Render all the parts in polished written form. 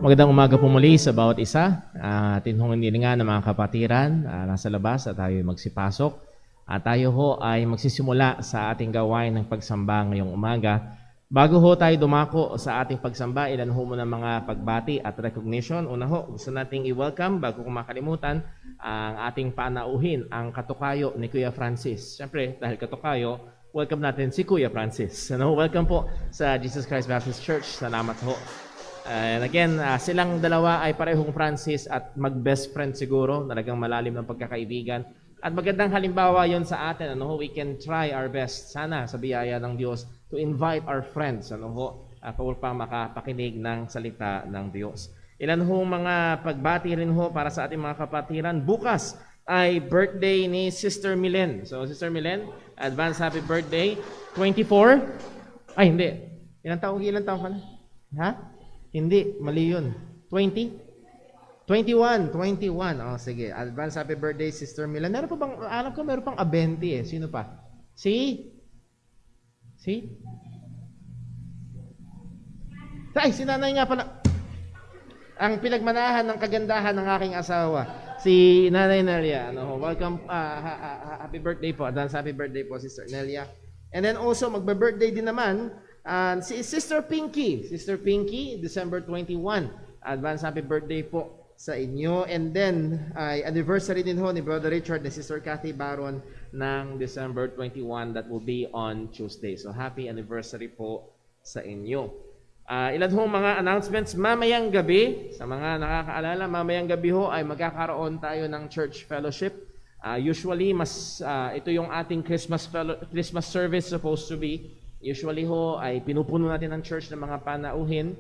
Magandang umaga po muli sa bawat isa. Atin hong inilingan ng mga kapatiran nasa labas at tayo magsipasok. At tayo ho ay magsisimula sa ating gawain ng pagsamba ngayong umaga. Bago ho tayo dumako sa ating pagsamba, ilan ho muna mga pagbati at recognition. Una ho, gusto nating i-welcome, bago ko makalimutan, ang ating panauhin, ang katukayo ni Kuya Francis. Siyempre, dahil katukayo, welcome natin si Kuya Francis. Welcome po sa Jesus Christ Baptist Church. Salamat ho. And again, silang dalawa ay parehong Francis at mag-best friend siguro, talagang malalim ng pagkakaibigan. At magandang halimbawa yon sa atin, we can try our best, sana sa biyaya ng Diyos, to invite our friends, upang makapakinig ng salita ng Diyos. Ilan ho mga pagbati rin ho para sa ating mga kapatiran. Bukas ay birthday ni Sister Milen. So, Sister Milen, advance happy birthday. 24? Ay, hindi. Ilan taong ka na? Ha? Hindi, mali yun. 20? 21. Oh, sige. Advance happy birthday, Sister Milan. Meron pa bang, alam ko meron pang abenti eh. Sino pa? Si? Ay, si nanay nga pala. Ang pinagmanahan ng kagandahan ng aking asawa. Si Nanay Nelia. Welcome, happy birthday po. Advance happy birthday po, Sister Nelia. And then also, magbe-birthday din naman, si Sister Pinky. Sister Pinky, December 21. Advance happy birthday po sa inyo. And then, anniversary din ho ni Brother Richard and Sister Kathy Baron ng December 21. That will be on Tuesday. So, happy anniversary po sa inyo. Ilan ho mga announcements mamayang gabi. Sa mga nakakaalala, mamayang gabi ho ay magkakaroon tayo ng church fellowship. Usually, ito yung ating Christmas service supposed to be. Usually ho ay pinupuno natin ang church ng mga panauhin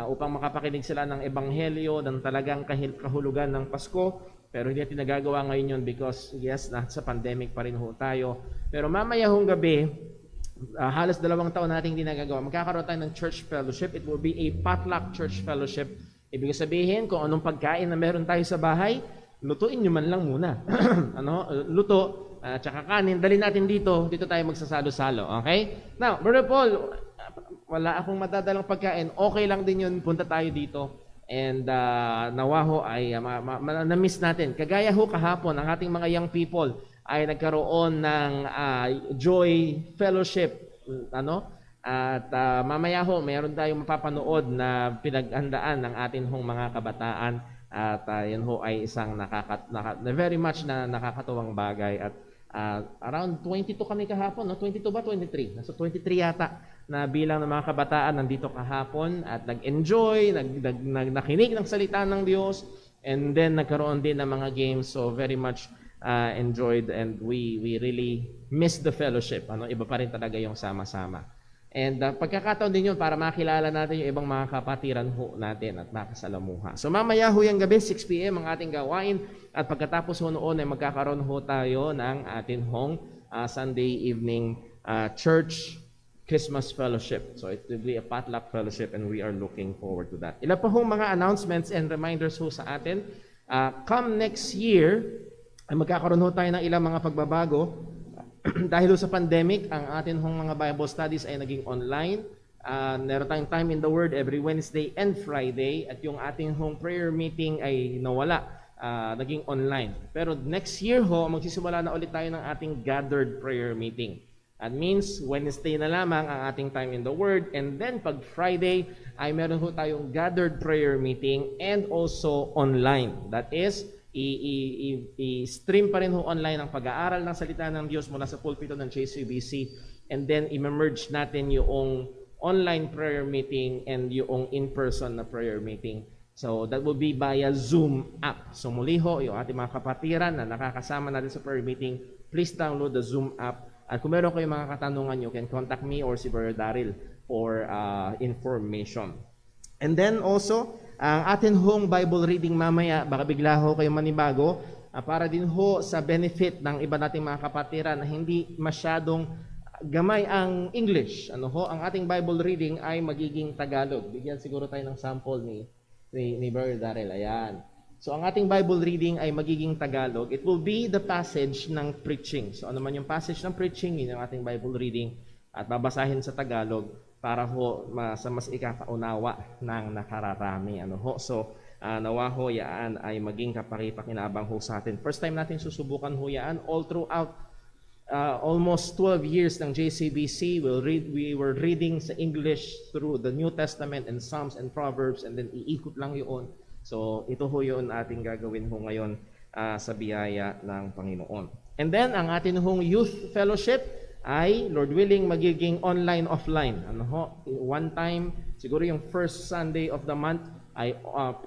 upang makapakinig sila ng ebanghelyo, ng talagang kahulugan ng Pasko. Pero hindi natin nagagawa ngayon yun because yes, sa pandemic pa rin ho tayo. Pero mamaya hong gabi, halos 2 taon nating hindi nagagawa. Magkakaroon tayo ng church fellowship. It will be a potluck church fellowship. Ibig sabihin, kung anong pagkain na meron tayo sa bahay, lutuin nyo man lang muna. Luto, tsaka kanin, dali natin dito tayo magsasalo-salo, okay? Now, Brother Paul, wala akong madadalang pagkain, okay lang din yun, punta tayo dito. And nawa ho ay na-miss natin. Kagaya ho kahapon, ang ating mga young people ay nagkaroon ng Joy Fellowship, at mamaya ho, mayroon tayong mapapanood na pinaghandaan ng ating hong mga kabataan. At yun ho ay isang very much na nakakatuwang bagay. At around 22 kami kahapon, 22 ba? 23? Nasa 23 yata na bilang ng mga kabataan nandito kahapon at nag-enjoy, nakinig ng salita ng Diyos, and then nagkaroon din ng mga games. So very much enjoyed, and we really miss the fellowship. Iba pa rin talaga yung sama-sama. And pagkakataon din yun para makilala natin yung ibang mga kapatiran ho natin at makasalamuha. So mamaya ho yung gabi, 6 p.m. ang ating gawain. At pagkatapos ho noon ay magkakaroon ho tayo ng ating hong Sunday evening church Christmas fellowship. So it will be a potluck fellowship and we are looking forward to that. Ilan pa hong mga announcements and reminders ho sa atin. Come next year, ay magkakaroon ho tayo ng ilang mga pagbabago. Dahil sa pandemic, ang atin hong mga Bible studies ay naging online. Meron tayong time in the Word every Wednesday and Friday. At yung ating hong prayer meeting ay nawala, naging online. Pero next year ho, magsisimula na ulit tayo ng ating gathered prayer meeting. That means Wednesday na lamang ang ating time in the Word. And then pag Friday, ay meron ho tayong gathered prayer meeting and also online. That is, i-stream pa rin ho online ang pag-aaral ng salita ng Diyos mula sa pulpito ng JCBC, and then i-merge natin yung online prayer meeting and yung in-person na prayer meeting. So that will be via Zoom app. So muli ho, yung ating mga kapatiran na nakakasama natin sa prayer meeting, please download the Zoom app. At kung meron kayong mga katanungan, you can contact me or si Brother Daryl for information. And then also, ang atin hong Bible reading mamaya, baka bigla ho kayo manibago, para din ho sa benefit ng iba nating mga kapatiran na hindi masyadong gamay ang English. Ang ating Bible reading ay magiging Tagalog. Bigyan siguro tayo ng sample ni Brother Daryl. Ayan. So ang ating Bible reading ay magiging Tagalog. It will be the passage ng preaching. So ano man yung passage ng preaching, yun ang ating Bible reading. At babasahin sa Tagalog. para ho sa mas ikakaunawa ng nakararami. Ano ho? So, nawa ho yaan ay maging kapaki-pakinabang ho sa atin. First time natin susubukan ho yaan all throughout almost 12 years ng JCBC. We were reading sa English through the New Testament and Psalms and Proverbs, and then iikot lang yun. So ito ho yun ating gagawin ho ngayon sa biyaya ng Panginoon. And then ang atin hong youth fellowship ay, Lord willing, magiging online-offline. Ano ho? One time, siguro yung first Sunday of the month ay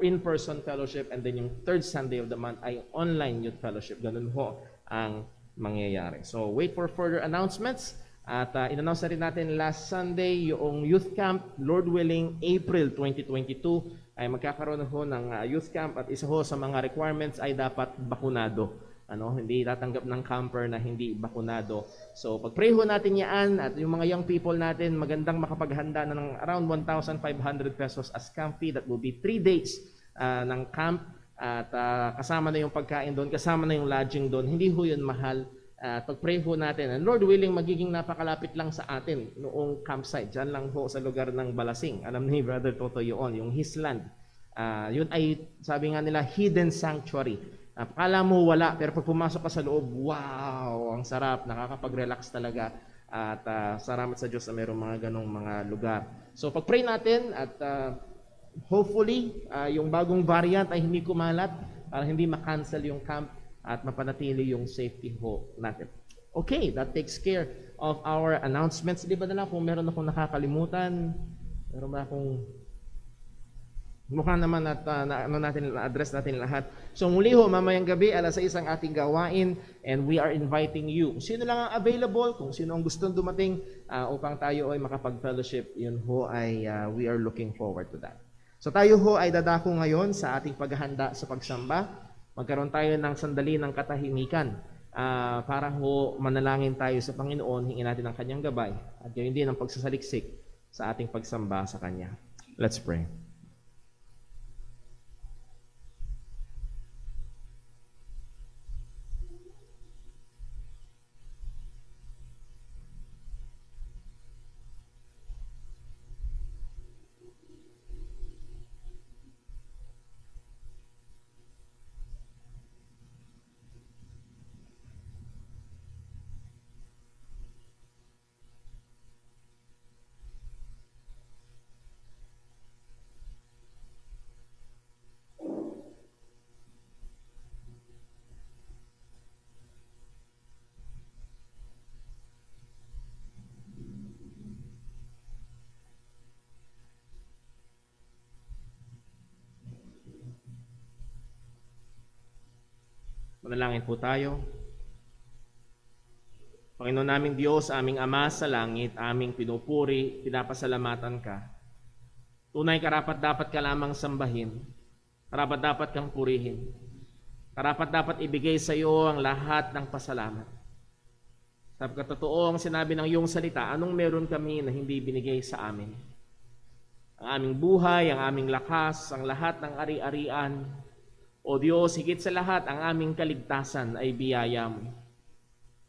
in-person fellowship, and then yung third Sunday of the month ay online youth fellowship. Ganun ho ang mangyayari. So wait for further announcements. At in-announce na rin natin last Sunday yung youth camp, Lord willing, April 2022 ay magkakaroon ho ng youth camp, at isa ho sa mga requirements ay dapat bakunado. Hindi tatanggap ng camper na hindi bakunado. So pag-pray ho natin yan, at yung mga young people natin magandang makapaghanda na ng around 1,500 pesos as camp fee. That will be 3 days ng camp, at kasama na yung pagkain doon, kasama na yung lodging doon. Hindi ho yun mahal. Pag-pray ho natin, and Lord willing, magiging napakalapit lang sa atin noong campsite. Diyan lang ho sa lugar ng Balasing. Alam ni Brother Toto yun, yung his land. Yun ay, sabi nga nila, hidden sanctuary. Akala mo wala, pero pag pumasok ka sa loob, wow, ang sarap, nakakapag-relax talaga. At salamat sa Diyos na mayroong mga ganong mga lugar. So pag-pray natin, at hopefully, yung bagong variant ay hindi kumalat para hindi ma-cancel yung camp at mapanatili yung safety ho natin. Okay, that takes care of our announcements. Di ba na lang kung meron akong nakakalimutan, meron ba akong mukha naman at na-address natin lahat. So muli ho, mamayang gabi, 6:00 ang ating gawain, and we are inviting you. Sino lang ang available, kung sino ang gustong dumating upang tayo ay makapag-fellowship, yun ho ay we are looking forward to that. So tayo ho ay dadako ngayon sa ating paghahanda sa pagsamba. Magkaroon tayo ng sandali ng katahimikan para ho manalangin tayo sa Panginoon, hingin natin ang kanyang gabay, at gayon din ang pagsasaliksik sa ating pagsamba sa Kanya. Let's pray. Manalangin po tayo. Panginoon naming Diyos, aming Ama sa langit, aming pinupuri, pinapasalamatan ka. Tunay karapat dapat ka lamang sambahin, karapat dapat kang purihin, karapat dapat ibigay sa iyo ang lahat ng pasalamat. Sapagkat totoo ang sinabi ng iyong salita, anong meron kami na hindi binigay sa amin? Ang aming buhay, ang aming lakas, ang lahat ng ari-arian, o Diyos, higit sa lahat, ang aming kaligtasan ay biyaya mo.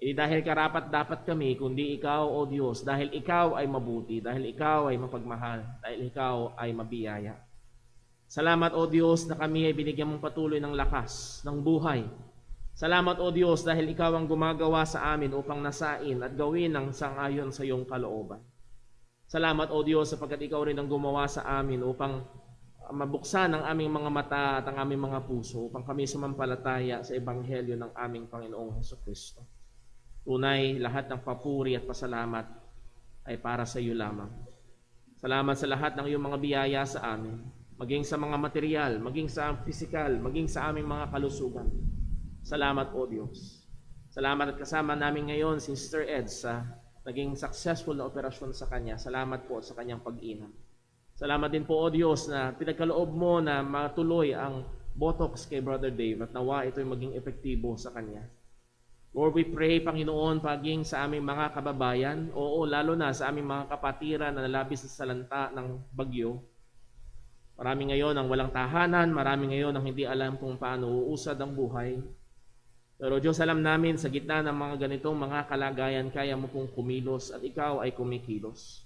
Dahil karapat dapat kami, kundi ikaw, O Diyos, dahil ikaw ay mabuti, dahil ikaw ay mapagmahal, dahil ikaw ay mabiyaya. Salamat, O Diyos, na kami ay binigyan mong patuloy ng lakas, ng buhay. Salamat, O Diyos, dahil ikaw ang gumagawa sa amin upang nasain at gawin ang sang-ayon sa iyong kalooban. Salamat, O Diyos, sapagkat ikaw rin ang gumawa sa amin upang mabuksan ang aming mga mata at ang aming mga puso upang kami sumampalataya sa Ebanghelyo ng aming Panginoong Hesukristo. Tunay, lahat ng papuri at pasalamat ay para sa iyo lamang. Salamat sa lahat ng iyong mga biyaya sa amin, maging sa mga material, maging sa physical, maging sa aming mga kalusugan. Salamat, O Diyos. Salamat at kasama namin ngayon si Sister Ed sa naging successful na operasyon sa kanya. Salamat po sa kanyang pag-inam. Salamat din po, O Diyos, na pinagkaloob mo na matuloy ang botox kay Brother Dave at nawa ito'y maging epektibo sa kanya. Lord, we pray, Panginoon, paging sa aming mga kababayan, lalo na sa aming mga kapatiran na nalabis sa salanta ng bagyo. Marami ngayon ang walang tahanan, marami ngayon ang hindi alam kung paano uusad ang buhay. Pero Diyos, alam namin sa gitna ng mga ganitong mga kalagayan, kaya mo pong kumilos at ikaw ay kumikilos.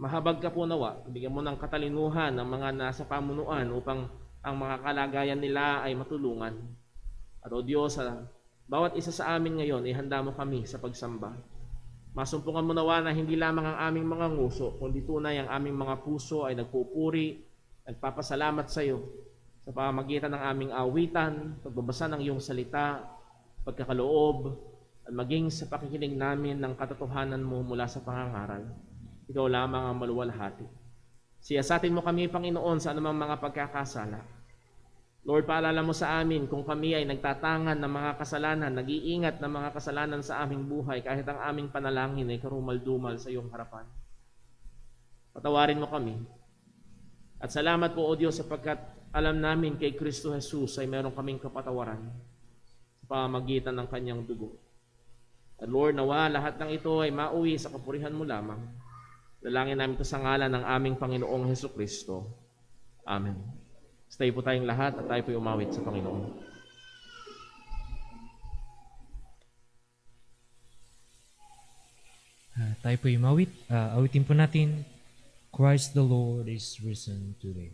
Mahabag ka po nawa, bigyan mo ng katalinuhan ng mga nasa pamunuan upang ang mga kalagayan nila ay matulungan. At o Diyos, bawat isa sa amin ngayon, ihanda mo kami sa pagsamba. Masumpungan mo nawa na hindi lamang ang aming mga nguso, kundi tunay ang aming mga puso ay nagpupuri, nagpapasalamat sa iyo sa pamamagitan ng aming awitan, pagbabasa ng iyong salita, pagkakaloob, at maging sa pakikinig namin ng katotohanan mo mula sa pangangaral. Ikaw lamang ang maluwalhati. Siyasatin mo kami, Panginoon, sa anumang mga pagkakasala. Lord, paalala mo sa amin kung kami ay nagtatangan ng mga kasalanan, nag-iingat ng mga kasalanan sa aming buhay, kahit ang aming panalangin ay karumal-dumal sa iyong harapan. Patawarin mo kami. At salamat po, O Diyos, sapagkat alam namin kay Kristo Jesus ay meron kaming kapatawaran sa pamamagitan ng kanyang dugo. At Lord, nawa lahat ng ito ay mauwi sa kapurihan mo lamang. Dalangin namin ito sa ngalan ng aming Panginoong Hesukristo. Amen. Stay po tayong lahat at tayo po umawit sa Panginoon. Tayo po umawit. Awitin po natin, Christ the Lord is risen today.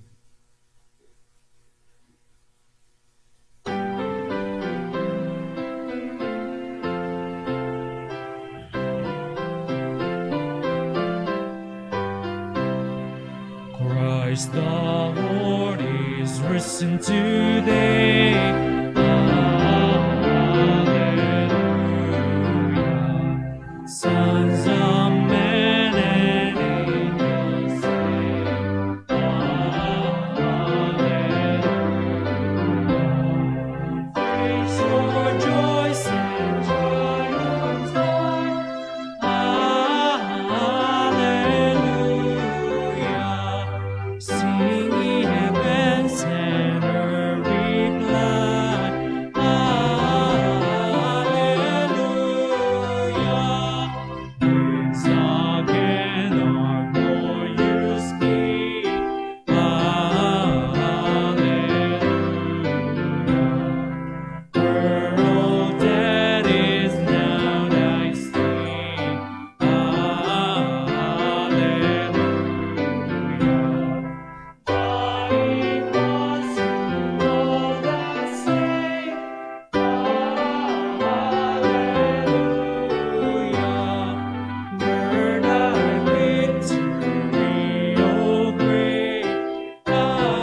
Christ the Lord is risen today. Hallelujah. Sons of men and angels sing. Hallelujah. Praise your joys and triumphs high. Hallelujah. Sing ye heavens and earth reply. Hallelujah. Winds again our glorious King. Hallelujah. World that is now thy sting. Hallelujah. Dying was all that say. Hallelujah. Learn our victory, O great. Hallelujah.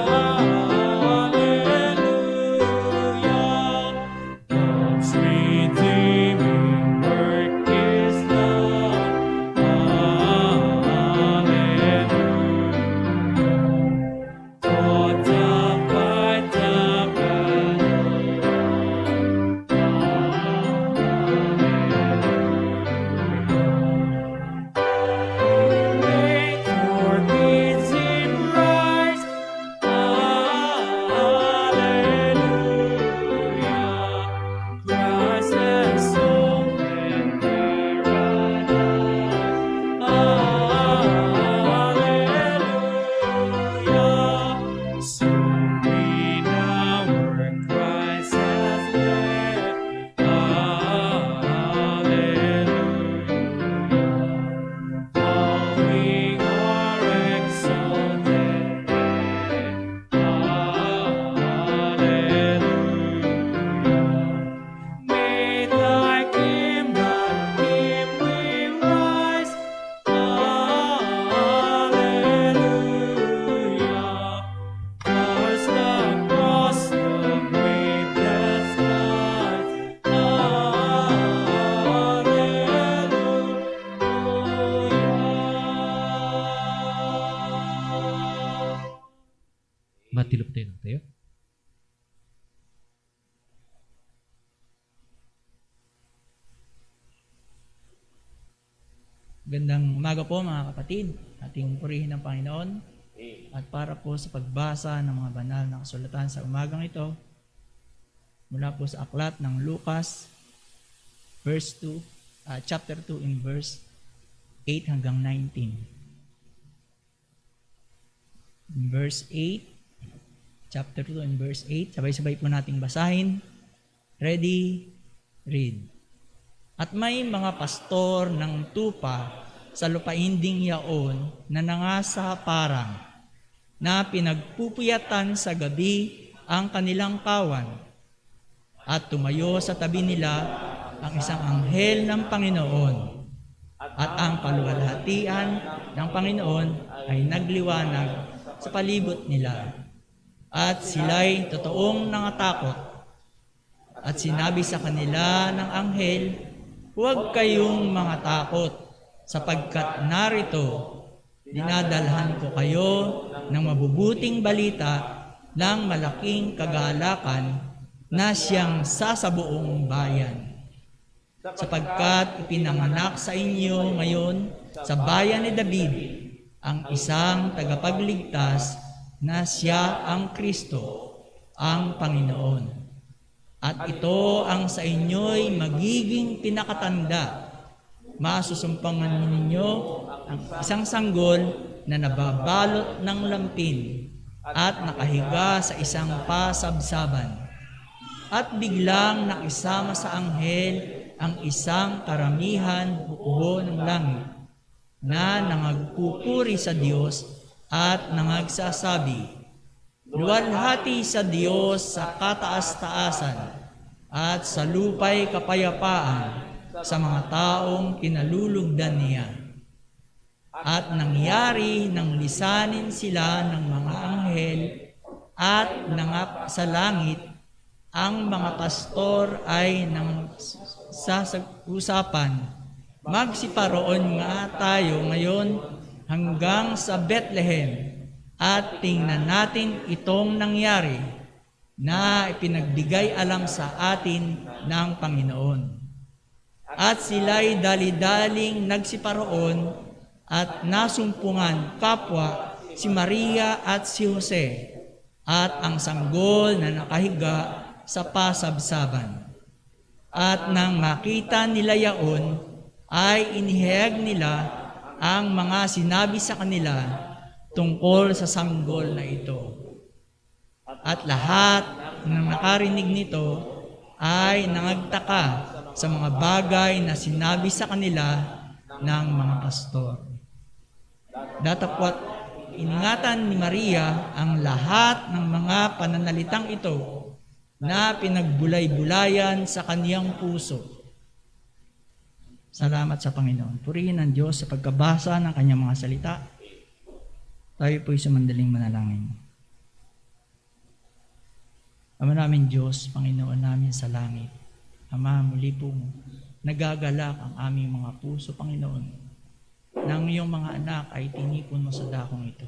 God's redeeming work is done. Hallelujah. Fought the fight, the battle. Make your beats him rise. Hallelujah. Christ has opened paradise. Hallelujah. Soon we now where Christ has led. Hallelujah. Following our exalted head. Hallelujah. Made like him, not him we rise. Hallelujah. Ours the cross, the grave that's lies. Hallelujah. Matilop tayo ng tayo. Gandang umaga po mga kapatid, ating purihin ng Panginoon. At para po sa pagbasa ng mga banal na kasulatan sa umagang ito, mula po sa aklat ng Lucas, chapter 2 in verse 8 hanggang 19. In verse 8, chapter 2 in verse 8, sabay-sabay po nating basahin. Ready, read. At may mga pastor ng tupa sa lupainding yaon na nangasa parang, na pinagpupuyatan sa gabi ang kanilang kawan, at tumayo sa tabi nila ang isang anghel ng Panginoon, at ang kaluwalhatian ng Panginoon ay nagliwanag sa palibot nila. At sila'y totoong nangatakot. At sinabi sa kanila ng anghel, huwag kayong mga takot, sapagkat narito, dinadalhan ko kayo ng mabubuting balita ng malaking kagalakan na siyang sasabuong bayan. Sapagkat ipinanganak sa inyo ngayon sa bayan ni David ang isang tagapagligtas na siya ang Kristo, ang Panginoon. At ito ang sa inyo'y magiging pinakatanda. Masusumpangan ninyo ang isang sanggol na nababalot ng lampin at nakahiga sa isang pasabsaban. At biglang nakisama sa anghel ang isang karamihan buo ng langit na nangagpupuri sa Diyos at nangagsasabi, luwalhati sa Diyos sa kataas-taasan at sa lupay kapayapaan sa mga taong kinalulugdan niya. At nangyari nang lisanin sila ng mga anghel at nangap sa langit, ang mga pastor ay nang usapan, magsiparoon nga tayo ngayon hanggang sa Bethlehem at tingnan natin itong nangyari na ipinagbigay alam sa atin ng Panginoon. At sila'y dali-daling nagsiparoon at nasumpungan kapwa si Maria at si Jose at ang sanggol na nakahiga sa pasabsaban. At nang makita nila yaon, ay inihayag nila ang mga sinabi sa kanila tungkol sa sanggol na ito. At lahat ng nakarinig nito ay nangagtaka sa mga bagay na sinabi sa kanila ng mga pastor. Datapwat iningatan ni Maria ang lahat ng mga pananalitang ito na pinagbulay-bulayan sa kaniyang puso. Salamat sa Panginoon. Purihin ang Diyos sa pagkabasa ng kanyang mga salita. Tayo po'y sumandaling manalangin. Ama namin Diyos, Panginoon namin sa langit. Ama, muli po nagagalak ang aming mga puso, Panginoon, nang iyong mga anak ay tinipon mo sa dakong ito.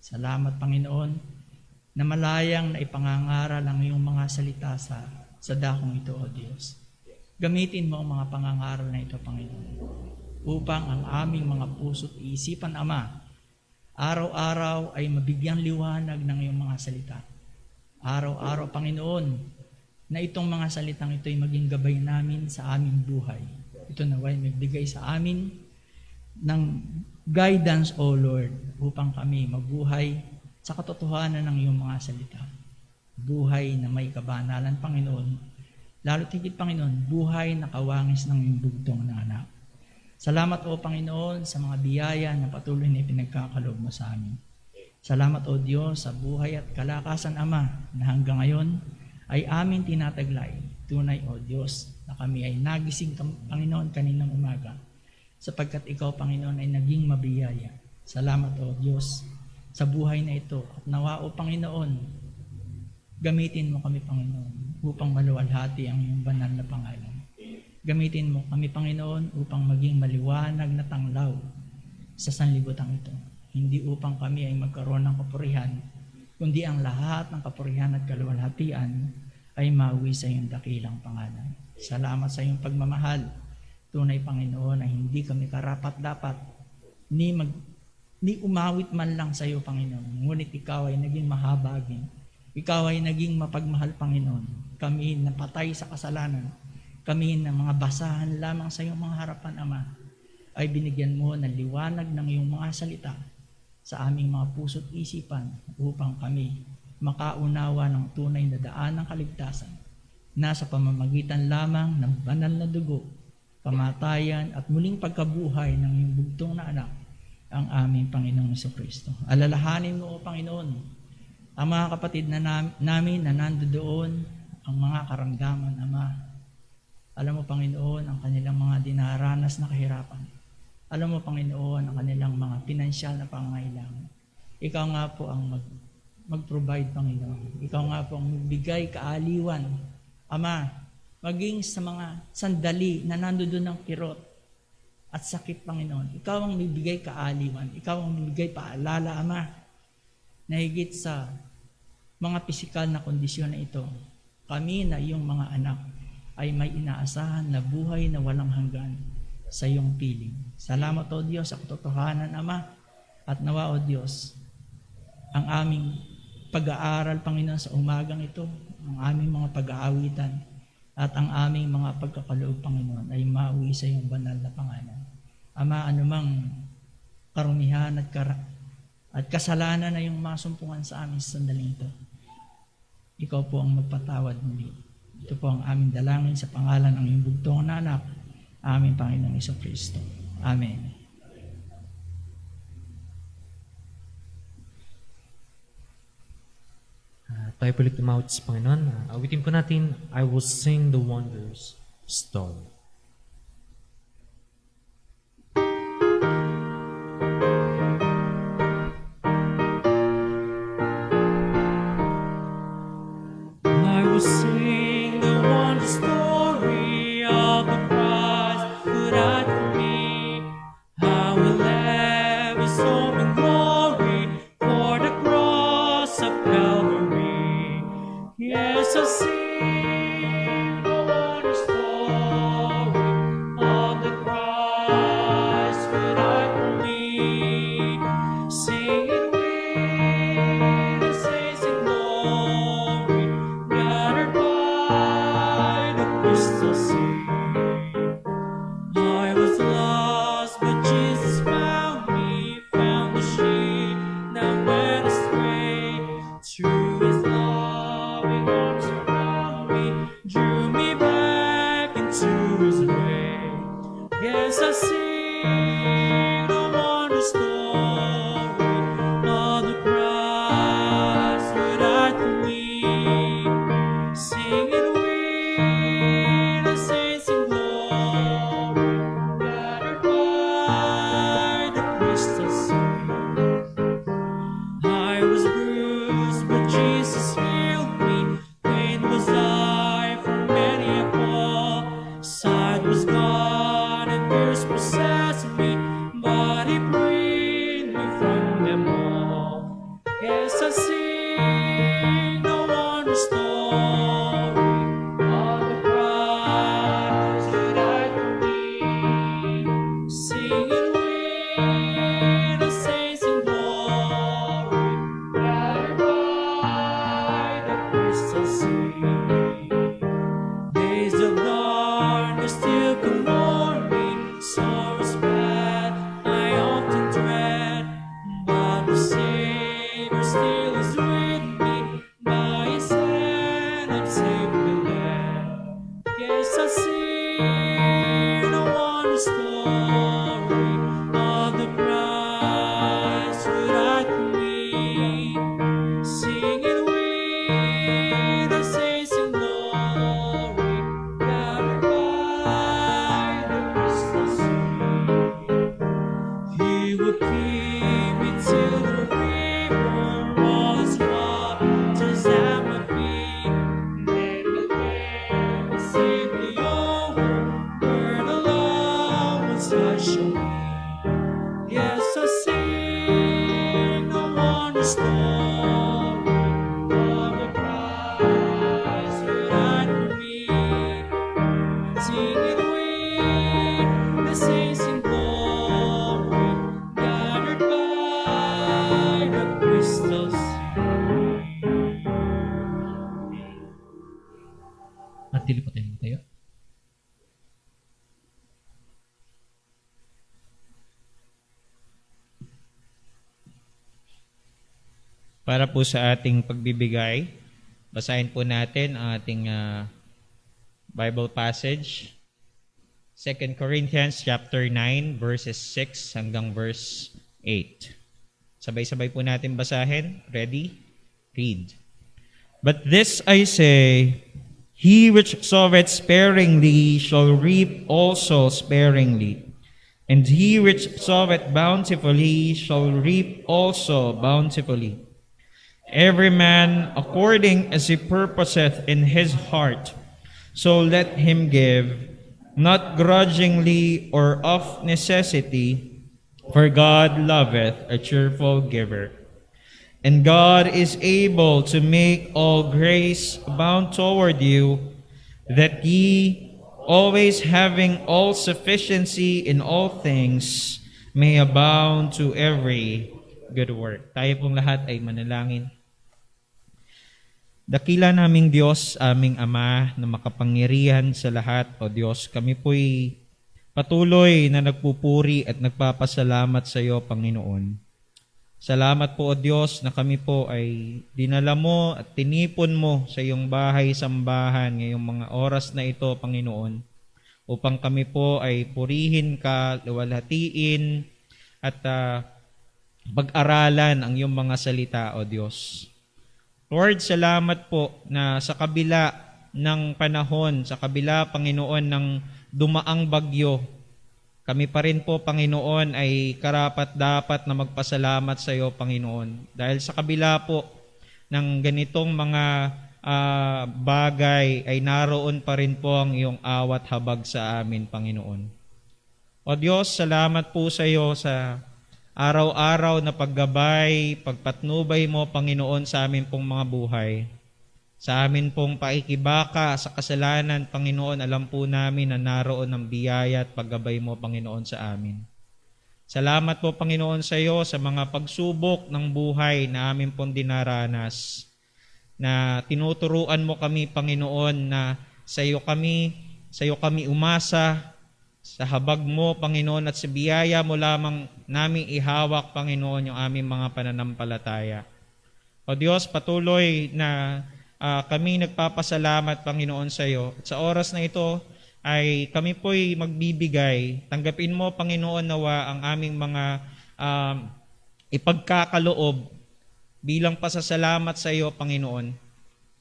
Salamat, Panginoon, na malayang na ipangangaral ang iyong mga salita sa dakong ito, O Diyos. Gamitin mo ang mga pangangaral na ito, Panginoon, upang ang aming mga puso't isipan, Ama, araw-araw ay mabigyang liwanag ng iyong mga salita. Araw-araw, Panginoon, na itong mga salitang ito ay maging gabay namin sa aming buhay. Ito naway magbigay sa amin ng guidance, O Lord, upang kami mabuhay sa katotohanan ng iyong mga salita. Buhay na may kabanalan, Panginoon. Lalo't higit, Panginoon, buhay na kawangis ng iyong bugtong na anak. Salamat, O Panginoon, sa mga biyaya na patuloy na ipinagkakaloob mo sa amin. Salamat, O Diyos, sa buhay at kalakasan, Ama, na hanggang ngayon ay aming tinataglay. Tunay, O Diyos, na kami ay nagising, Panginoon, kaninang umaga, sapagkat Ikaw, Panginoon, ay naging mabiyaya. Salamat, O Diyos, sa buhay na ito. At nawa, O Panginoon, gamitin mo kami, Panginoon, upang maluwalhati ang iyong banal na pangalan. Gamitin mo kami, Panginoon, upang maging maliwanag na tanglaw sa sanlibutan ito. Hindi upang kami ay magkaroon ng kapurihan, kundi ang lahat ng kapurihan at kaluwalhatian ay mauwi sa iyong dakilang pangalan. Salamat sa iyong pagmamahal. Tunay, Panginoon, na hindi kami karapat-dapat ni umawit man lang sa iyo, Panginoon. Ngunit ikaw ay naging mahabagin. Ikaw ay naging mapagmahal, Panginoon. Kami napatay sa kasalanan. Kami na mga basahan lamang sa iyong mga harapan, Ama, ay binigyan mo ng liwanag ng iyong mga salita sa aming mga puso't isipan upang kami makaunawa ng tunay na daan ng kaligtasan na sa pamamagitan lamang ng banal na dugo kamatayan at muling pagkabuhay ng iyong bugtong na anak, ang aming Panginoong Jesucristo. Alalahanin mo, O Panginoon, ang mga kapatid na namin na nandoon, ang mga karamdaman, Ama. Alam mo, Panginoon, ang kanilang mga dinaranas na kahirapan. Alam mo, Panginoon, ang kanilang mga pinansyal na pangangailangan. Ikaw nga po ang mag-provide, Panginoon. Ikaw nga po ang magbigay kaaliwan, Ama, maging sa mga sandali na nandoon ng kirot at sakit, Panginoon. Ikaw ang bibigay kaaliwan. Ikaw ang bibigay paalala, Ama, na higit sa mga pisikal na kondisyon na ito. Kami na iyong mga anak ay may inaasahan na buhay na walang hanggan sa iyong piling. Salamat, O Diyos, sa katotohanan, Ama, at nawa, O Diyos, ang aming pag-aaral, Panginoon, sa umagang ito, ang aming mga pag-aawitan, at ang aming mga pagkakaloob, Panginoon, ay mauwi sa iyong banal na pangalan. Ama, anumang karumihan at kasalanan na yung masumpungan sa amin sa sandaling ito, ikaw po ang magpatawad muli. Ito po ang aming dalangin sa pangalan ng iyong bugtong na anak, aming Panginoong Jesucristo. Amen. Tayo po ulit tumawag sa Panginoon. Awitin po natin, I will sing the wonders story. I will sing the wonders story of the Christ who died for me. I will have his home in glory for the cross of Calvary. Yes, I sing the wonder story of the Christ who died for me. Sing it with the saints in glory, gathered by the crystal sea. I was lost, but Jesus found me, found the sheep that went astray. Through his loving arms around me, drew me back into his way. Yes, I sing the wonder story of the Christ who died for me. Sing it with the saints in glory, gathered by the crystal sea. I was bruised, but Jesus healed me. Pain was I from many a fall. Sight was gone and fears possessed me, but He freed me from them all. Yes, I sing the wonder story of the Christ who died for me. Sing it with the saints in glory, gathered by the crystal sea. Days of darkness still come o'er me, sorrows bad I often dread, but the Savior still is with me. By His hand I'm safely led. Yes, I sing the wonder story of the Christ who died for me. Sing it with the saints in glory, gathered by the crystal sea. He will keep me till the river rolls waters at my feet. Then He'll bear me safely over where the loved ones hush me. Yes, I sing the wonder story of the Christ who died for me. Sing it with the saints in glory, gathered by the crystal sea. At dili po tayo tayo. Para po sa ating pagbibigay, basahin po natin ang ating Bible passage 2 Corinthians chapter 9 verses 6 hanggang verse 8. Sabay-sabay po natin basahin. Ready? Read. But this I say, he which soweth sparingly shall reap also sparingly, and he which soweth bountifully shall reap also bountifully. Every man according as he purposeth in his heart, so let him give, not grudgingly or of necessity, for God loveth a cheerful giver. And God is able to make all grace abound toward you, that ye, always having all sufficiency in all things, may abound to every good work. Tayo pong lahat ay manalangin. Dakila naming Diyos, aming Ama, na makapangyarihan sa lahat, O Diyos, kami po'y patuloy na nagpupuri at nagpapasalamat sa iyo, Panginoon. Salamat po, O Diyos, na kami po ay dinala mo at tinipon mo sa iyong bahay-sambahan ngayong mga oras na ito, Panginoon, upang kami po ay purihin ka, luwalhatiin, at pag-aralan ang iyong mga salita, O Diyos. Lord, salamat po na sa kabila ng panahon, sa kabila, Panginoon, ng dumaang bagyo, kami pa rin po, Panginoon, ay karapat-dapat na magpasalamat sa iyo, Panginoon. Dahil sa kabila po ng ganitong mga bagay, ay naroon pa rin po ang iyong awat habag sa amin, Panginoon. O Diyos, salamat po sa iyo sa araw-araw na paggabay, pagpatnubay mo, Panginoon, sa amin pong mga buhay. Sa amin pong paikibaka sa kasalanan, Panginoon, alam po namin na naroon ang biyaya at paggabay mo, Panginoon, sa amin. Salamat po, Panginoon, sa iyo sa mga pagsubok ng buhay na amin pong dinaranas, na tinuturuan mo kami, Panginoon, na sa iyo kami umasa, sa habag mo, Panginoon, at sa biyaya mo lamang namin ihawak, Panginoon, yung aming mga pananampalataya. O Diyos, patuloy na kami nagpapasalamat, Panginoon, sa iyo. At sa oras na ito ay kami po'y magbibigay. Tanggapin mo, Panginoon, nawa ang aming mga ipagkakaloob bilang pasasalamat sa iyo, Panginoon.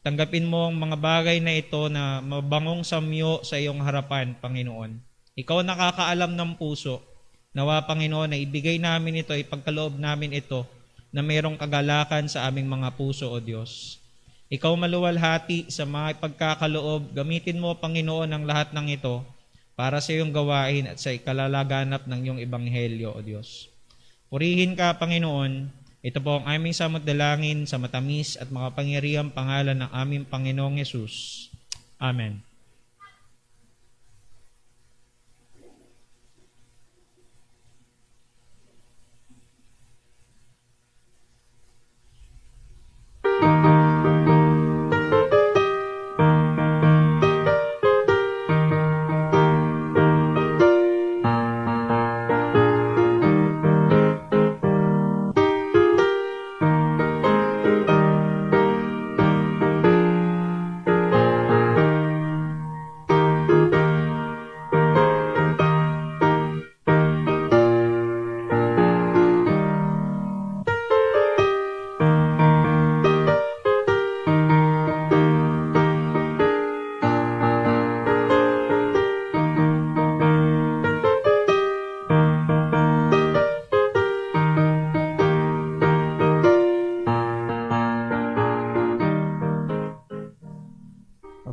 Tanggapin mo ang mga bagay na ito na mabangong samyo sa iyong harapan, Panginoon. Ikaw nakakaalam ng puso. Nawa, Panginoon, na ibigay namin ito, ipagkaloob namin ito na mayroong kagalakan sa aming mga puso, O Diyos. Ikaw maluwalhati sa mga ipagkakaloob. Gamitin mo, Panginoon, ang lahat ng ito para sa iyong gawain at sa ikalalaganap ng iyong ebanghelyo, O Diyos. Purihin ka, Panginoon. Ito po ang aming samot-dalangin sa matamis at makapangyarihang pangalan ng aming Panginoong Yesus. Amen.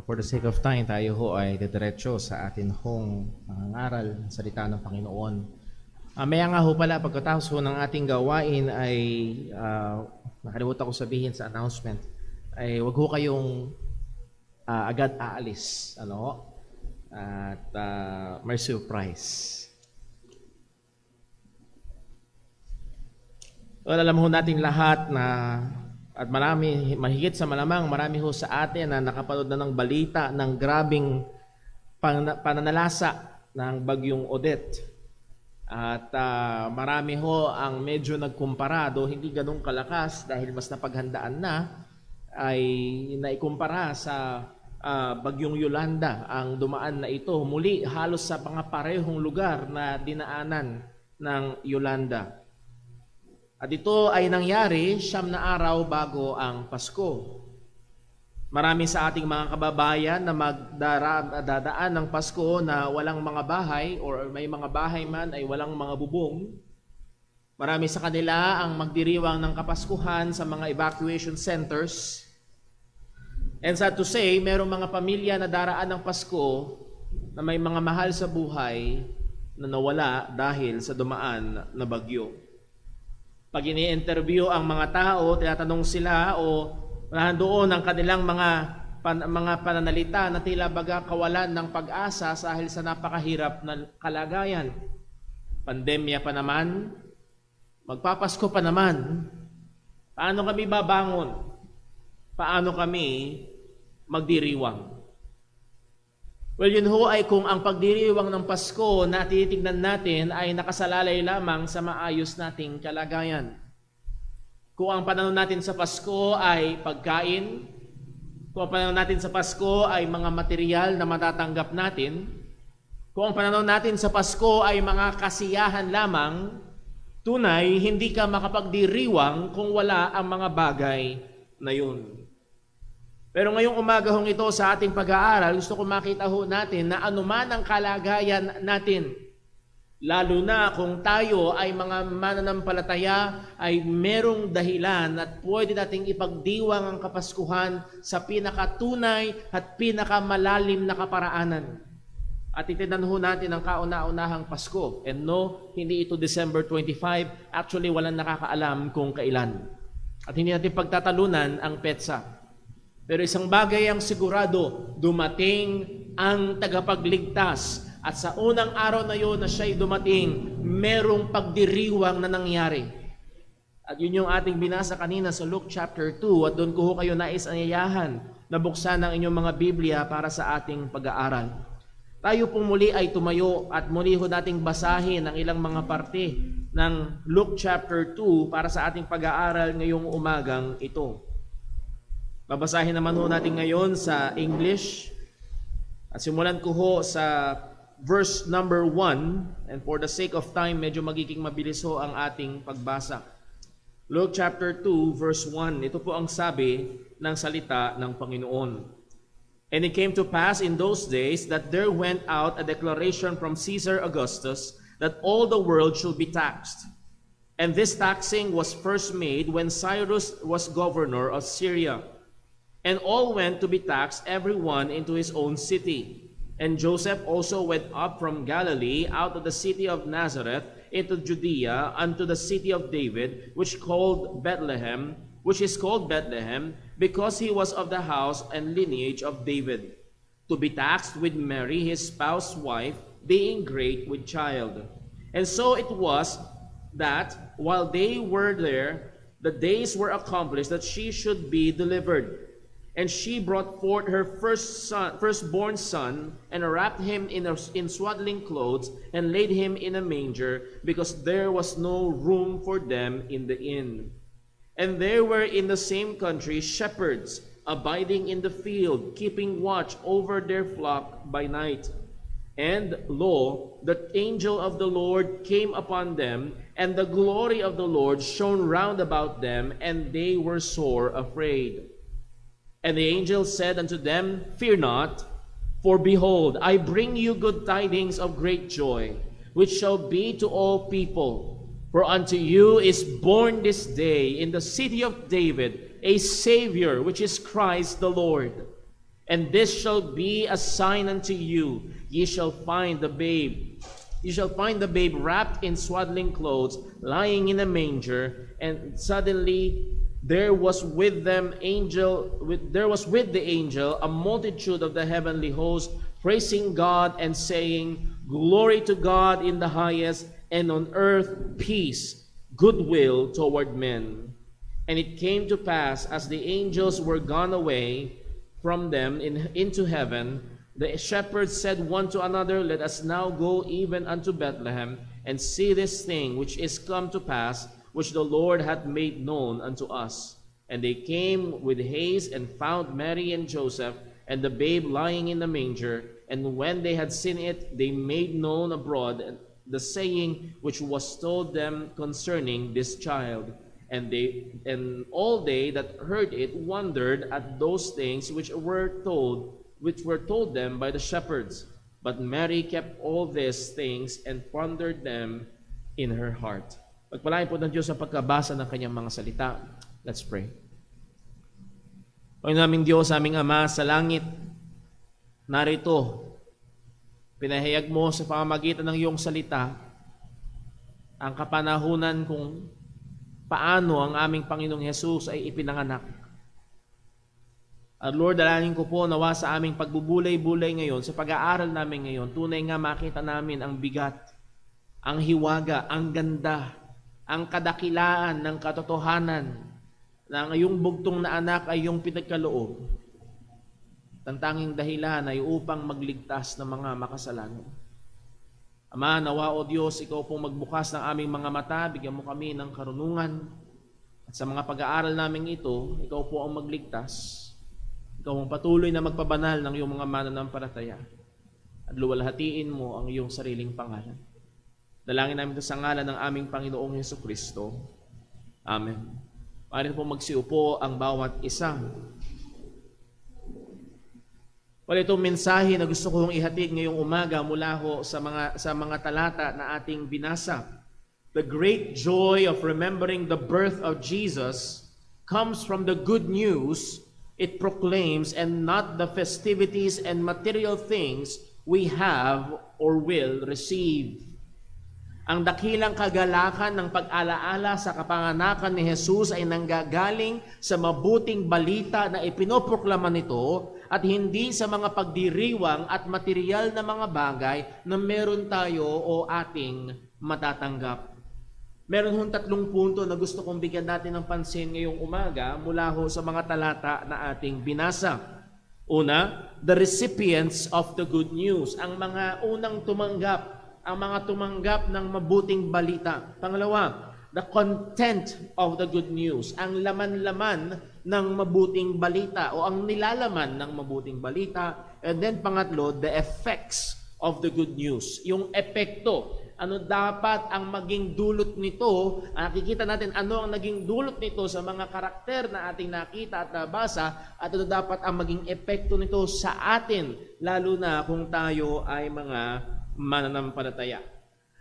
For the sake of time, tayo ho ay didiretso sa atin hong pangangaral ng salita ng Panginoon. Maya nga ho pala, pagkatapos ho ng ating gawain ay nakalimutan ko sabihin sa announcement, ay wag ho kayong agad aalis. At may surprise. Well, alam ho natin lahat na at marami, mahigit sa malamang, marami ho sa atin na nakapanood na ng balita ng grabing pananalasa ng bagyong Odette. At marami ho ang medyo nagkumpara, do hindi ganun kalakas dahil mas napaghandaan na, ay naikumpara sa bagyong Yolanda ang dumaan na ito. Muli, halos sa mga parehong lugar na dinaanan ng Yolanda. At ito ay nangyari 9 na araw bago ang Pasko. Marami sa ating mga kababayan na magdadaan ng Pasko na walang mga bahay or may mga bahay man ay walang mga bubong. Marami sa kanila ang magdiriwang ng Kapaskuhan sa mga evacuation centers. And sad to say, merong mga pamilya na daraan ng Pasko na may mga mahal sa buhay na nawala dahil sa dumaan na bagyo. Pag ini-interview ang mga tao, tinatanong sila o nandoon ang kanilang mga pananalita na tila baga kawalan ng pag-asa dahil sa napakahirap na kalagayan. Pandemya pa naman, magpapasko pa naman, paano kami babangon? Paano kami magdiriwang? Well, yun ho ay kung ang pagdiriwang ng Pasko na titignan natin ay nakasalalay lamang sa maayos nating kalagayan. Kung ang pananaw natin sa Pasko ay pagkain, kung ang pananaw natin sa Pasko ay mga material na matatanggap natin, kung ang pananaw natin sa Pasko ay mga kasiyahan lamang, tunay, hindi ka makapagdiriwang kung wala ang mga bagay na yun. Pero ngayong umaga hong ito sa ating pag-aaral, gusto ko makita ho natin na anuman ang kalagayan natin, lalo na kung tayo ay mga mananampalataya, ay merong dahilan at pwede nating ipagdiwang ang Kapaskuhan sa pinakatunay at pinakamalalim na kaparaanan. At itinan ho natin ang kauna-unahang Pasko. And no, hindi ito December 25. Actually, walang nakakaalam kung kailan. At hindi natin pagtatalunan ang petsa. Pero isang bagay ang sigurado, dumating ang tagapagligtas. At sa unang araw na yun na siya'y dumating, merong pagdiriwang na nangyari. At yun yung ating binasa kanina sa Luke chapter 2. At doon ko ho kayo nais-anyayahan na buksan ang inyong mga Biblia para sa ating pag-aaral. Tayo pong muli ay tumayo at muli ho nating basahin ang ilang mga parte ng Luke chapter 2 para sa ating pag-aaral ngayong umagang ito. Babasahin naman ho natin ngayon sa English. At simulan ko ho sa verse number 1. And for the sake of time, medyo magiging mabilis ho ang ating pagbasa. Luke chapter 2 verse 1. Ito po ang sabi ng salita ng Panginoon. And it came to pass in those days that there went out a declaration from Caesar Augustus that all the world should be taxed. And this taxing was first made when Cyrus was governor of Syria. And all went to be taxed, every one into his own city. And Joseph also went up from Galilee out of the city of Nazareth into Judea unto the city of David, which is called Bethlehem, because he was of the house and lineage of David, to be taxed with Mary, his spouse's wife, being great with child. And so it was that while they were there, the days were accomplished that she should be delivered. And she brought forth her firstborn son, and wrapped him in swaddling clothes, and laid him in a manger, because there was no room for them in the inn. And there were in the same country shepherds, abiding in the field, keeping watch over their flock by night. And lo, the angel of the Lord came upon them, and the glory of the Lord shone round about them, and they were sore afraid. And the angel said unto them, Fear not, for behold, I bring you good tidings of great joy, which shall be to all people. For unto you is born this day in the city of David a Savior, which is Christ the Lord. And this shall be a sign unto you: ye shall find the babe wrapped in swaddling clothes, lying in a manger. And suddenly there was with the angel a multitude of the heavenly host, praising God and saying, Glory to God in the highest, and on earth peace, goodwill toward men. And it came to pass, as the angels were gone away from them into heaven, the shepherds said one to another, Let us now go even unto Bethlehem, and see this thing which is come to pass, which the Lord hath made known unto us. And they came with haste, and found Mary and Joseph, and the babe lying in the manger. And when they had seen it, they made known abroad the saying which was told them concerning this child. And all they that heard it wondered at those things which were told them by the shepherds. But Mary kept all these things and pondered them in her heart. Pagpalain po ng Diyos sa pagkabasa ng kanyang mga salita. Let's pray. Panginoon naming Diyos, aming Ama sa langit, narito, pinahayag mo sa pamamagitan ng iyong salita ang kapanahunan kung paano ang aming Panginoong Hesus ay ipinanganak. At Lord, dalangin ko po nawa sa aming pagbubulay-bulay ngayon, sa pag-aaral namin ngayon, tunay nga makita namin ang bigat, ang hiwaga, ang ganda, ang kadakilaan ng katotohanan na ang iyong bugtong na anak ay iyong pinagkaloob. Ang tanging dahilan ay upang magligtas ng mga makasalanan. Ama, nawa o Diyos, ikaw pong magbukas ng aming mga mata, bigyan mo kami ng karunungan. At sa mga pag-aaral namin ito, ikaw po ang magligtas. Ikaw ang patuloy na magpabanal ng iyong mga mananampalataya. At luwalhatiin mo ang iyong sariling pangalan. Dalangin namin ito sa ngalan ng aming Panginoong Hesukristo. Amen. Maaari po magsiupo ang bawat isa. Wala itong mensahe na gusto kong ihatid ngayong umaga mula ho sa mga talata na ating binasa. The great joy of remembering the birth of Jesus comes from the good news it proclaims and not the festivities and material things we have or will receive. Ang dakilang kagalakan ng pag-alaala sa kapanganakan ni Jesus ay nanggagaling sa mabuting balita na ipinoproklama nito at hindi sa mga pagdiriwang at material na mga bagay na meron tayo o ating matatanggap. Meron hong 3 punto na gusto kong bigyan natin ng pansin ngayong umaga mula ho sa mga talata na ating binasa. Una, the recipients of the good news, ang mga unang tumanggap, ang mga tumanggap ng mabuting balita. Pangalawa, the content of the good news, ang laman-laman ng mabuting balita o ang nilalaman ng mabuting balita. And then pangatlo, the effects of the good news, yung epekto. Ano dapat ang maging dulot nito? Nakikita natin ano ang naging dulot nito sa mga karakter na ating nakita at nabasa at ano dapat ang maging epekto nito sa atin, lalo na kung tayo ay mga mananampalataya.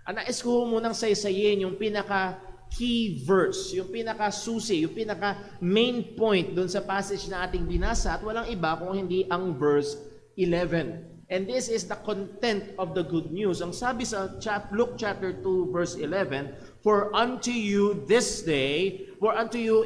Nais ko munang saysayin yung pinaka-key verse, yung pinaka-susi, yung pinaka-main point doon sa passage na ating binasa at walang iba kung hindi ang verse 11. And this is the content of the good news. Ang sabi sa Luke chapter 2 verse 11, For unto you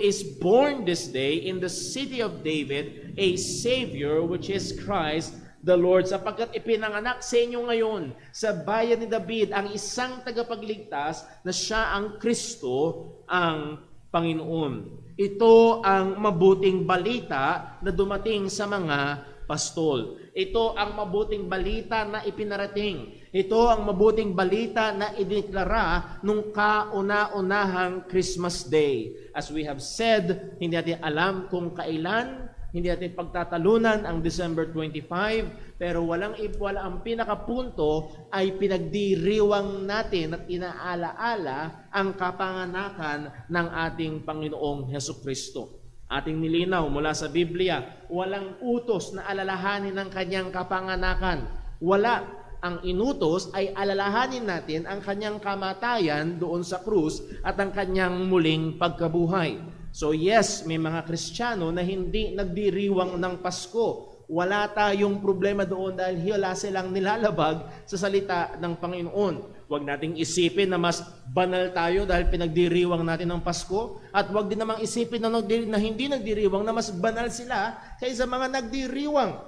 is born this day in the city of David a Savior, which is Christ the Lord, sapagkat ipinanganak sa inyo ngayon sa bayan ni David ang isang tagapagligtas na siya ang Kristo, ang Panginoon. Ito ang mabuting balita na dumating sa mga pastol. Ito ang mabuting balita na ipinarating. Ito ang mabuting balita na idineklara nung kauna-unahang Christmas Day. As we have said, hindi natin alam kung kailan, hindi natin pagtatalunan ang December 25, pero ang pinakapunto ay pinagdiriwang natin at inaalaala ang kapanganakan ng ating Panginoong Hesukristo. Ating nilinaw mula sa Biblia, walang utos na alalahanin ng kanyang kapanganakan. Wala. Ang inutos ay alalahanin natin ang kanyang kamatayan doon sa krus at ang kanyang muling pagkabuhay. So yes, may mga Kristiyano na hindi nagdiriwang ng Pasko. Wala tayong problema doon dahil wala silang nilalabag sa salita ng Panginoon. Huwag nating isipin na mas banal tayo dahil pinagdiriwang natin ng Pasko. At huwag din namang isipin na hindi nagdiriwang na mas banal sila kaysa mga nagdiriwang.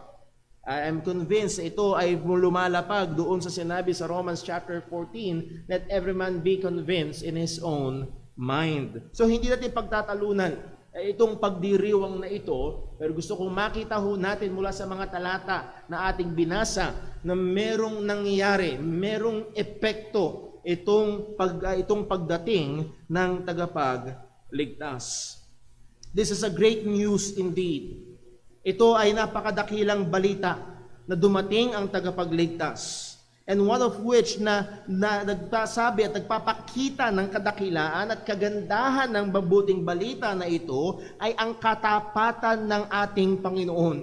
I am convinced ito ay lumalapag doon sa sinabi sa Romans chapter 14, let every man be convinced in his own mind. So hindi natin pagtatalunan itong pagdiriwang na ito, pero gusto kong makita ho natin mula sa mga talata na ating binasa na merong nangyayari, merong epekto itong pagdating ng tagapagligtas. This is a great news indeed. Ito ay napakadakilang balita na dumating ang tagapagligtas. And one of which na nagsasabi at nagpapakita ng kadakilaan at kagandahan ng mabuting balita na ito ay ang katapatan ng ating Panginoon.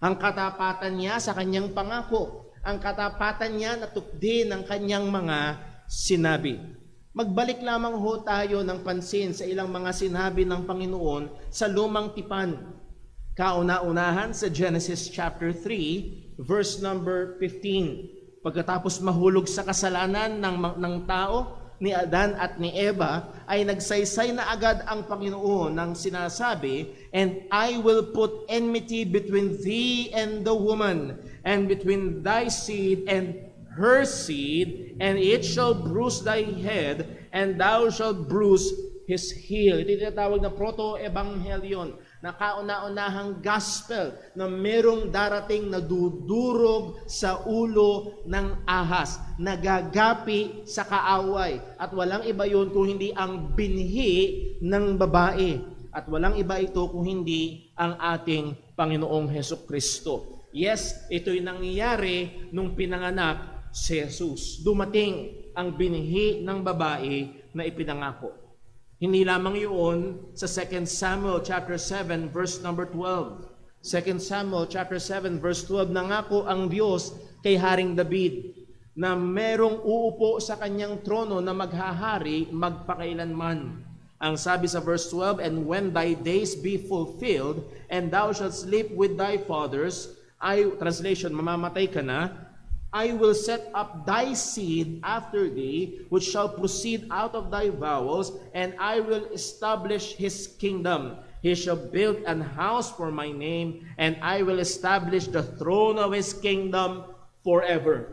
Ang katapatan niya sa kanyang pangako. Ang katapatan niya na tukdi ng kanyang mga sinabi. Magbalik lamang ho tayo ng pansin sa ilang mga sinabi ng Panginoon sa lumang tipan. Kauna-unahan sa Genesis chapter 3, verse number 15. Pagkatapos mahulog sa kasalanan ng tao, ni Adan at ni Eva, ay nagsaysay na agad ang Panginoon ng sinasabi, "And I will put enmity between thee and the woman, and between thy seed and her seed, and it shall bruise thy head, and thou shalt bruise his heel." Ito yung tinatawag na proto-evanghelion, na kauna-unahang gospel na merong darating na dudurog sa ulo ng ahas, nagagapi sa kaaway. At walang iba yun kung hindi ang binhi ng babae. At walang iba ito kung hindi ang ating Panginoong Hesukristo. Yes, ito'y nangyayari nung pinanganak si Jesus. Dumating ang binhi ng babae na ipinangako. Hindi lamang yun sa 2 Samuel chapter 7 verse number 12. 2 Samuel chapter 7 verse 12, nangako ang Diyos kay Haring David na merong uupo sa kanyang trono na maghahari magpakailanman. Ang sabi sa verse 12, "And when thy days be fulfilled, and thou shalt sleep with thy fathers," translation, mamamatay ka na, "I will set up thy seed after thee, which shall proceed out of thy bowels, and I will establish his kingdom. He shall build an house for my name, and I will establish the throne of his kingdom forever."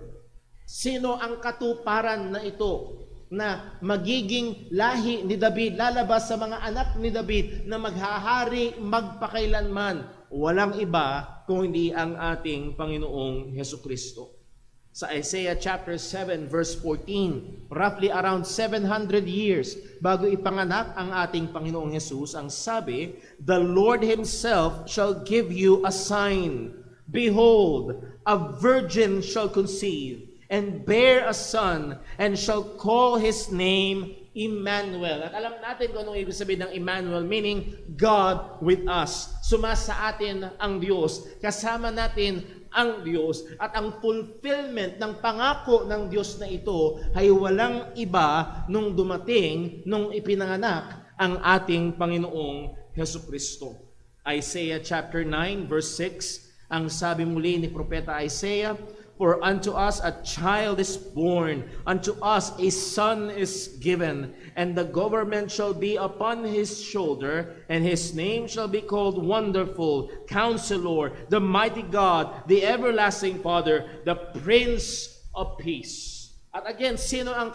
Sino ang katuparan na ito na magiging lahi ni David, lalabas sa mga anak ni David na maghahari magpakailanman? Walang iba kung hindi ang ating Panginoong Hesukristo. Sa Isaiah chapter 7 verse 14, roughly around 700 years bago ipanganak ang ating Panginoong Hesus, ang sabi, "The Lord himself shall give you a sign. Behold, a virgin shall conceive and bear a son, and shall call his name Emmanuel." At alam natin kung anong ibig sabihin ng Emmanuel, meaning God with us. Sumasa atin ang Diyos, kasama natin ang Diyos, at ang fulfillment ng pangako ng Diyos na ito ay walang iba nung dumating, nung ipinanganak ang ating Panginoong Hesukristo. Isaiah chapter 9 verse 6, ang sabi muli ni Propeta Isaiah, "For unto us a child is born, unto us a son is given, and the government shall be upon his shoulder, and his name shall be called Wonderful, Counselor, the Mighty God, the Everlasting Father, the Prince of Peace." At again, sino ang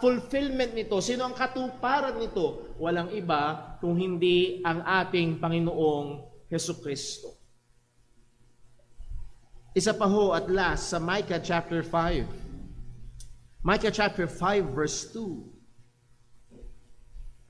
fulfillment nito? Sino ang katuparan nito? Walang iba kung hindi ang ating Panginoong Hesukristo. Isa pa ho at last sa Micah chapter 5. Micah chapter 5 verse 2.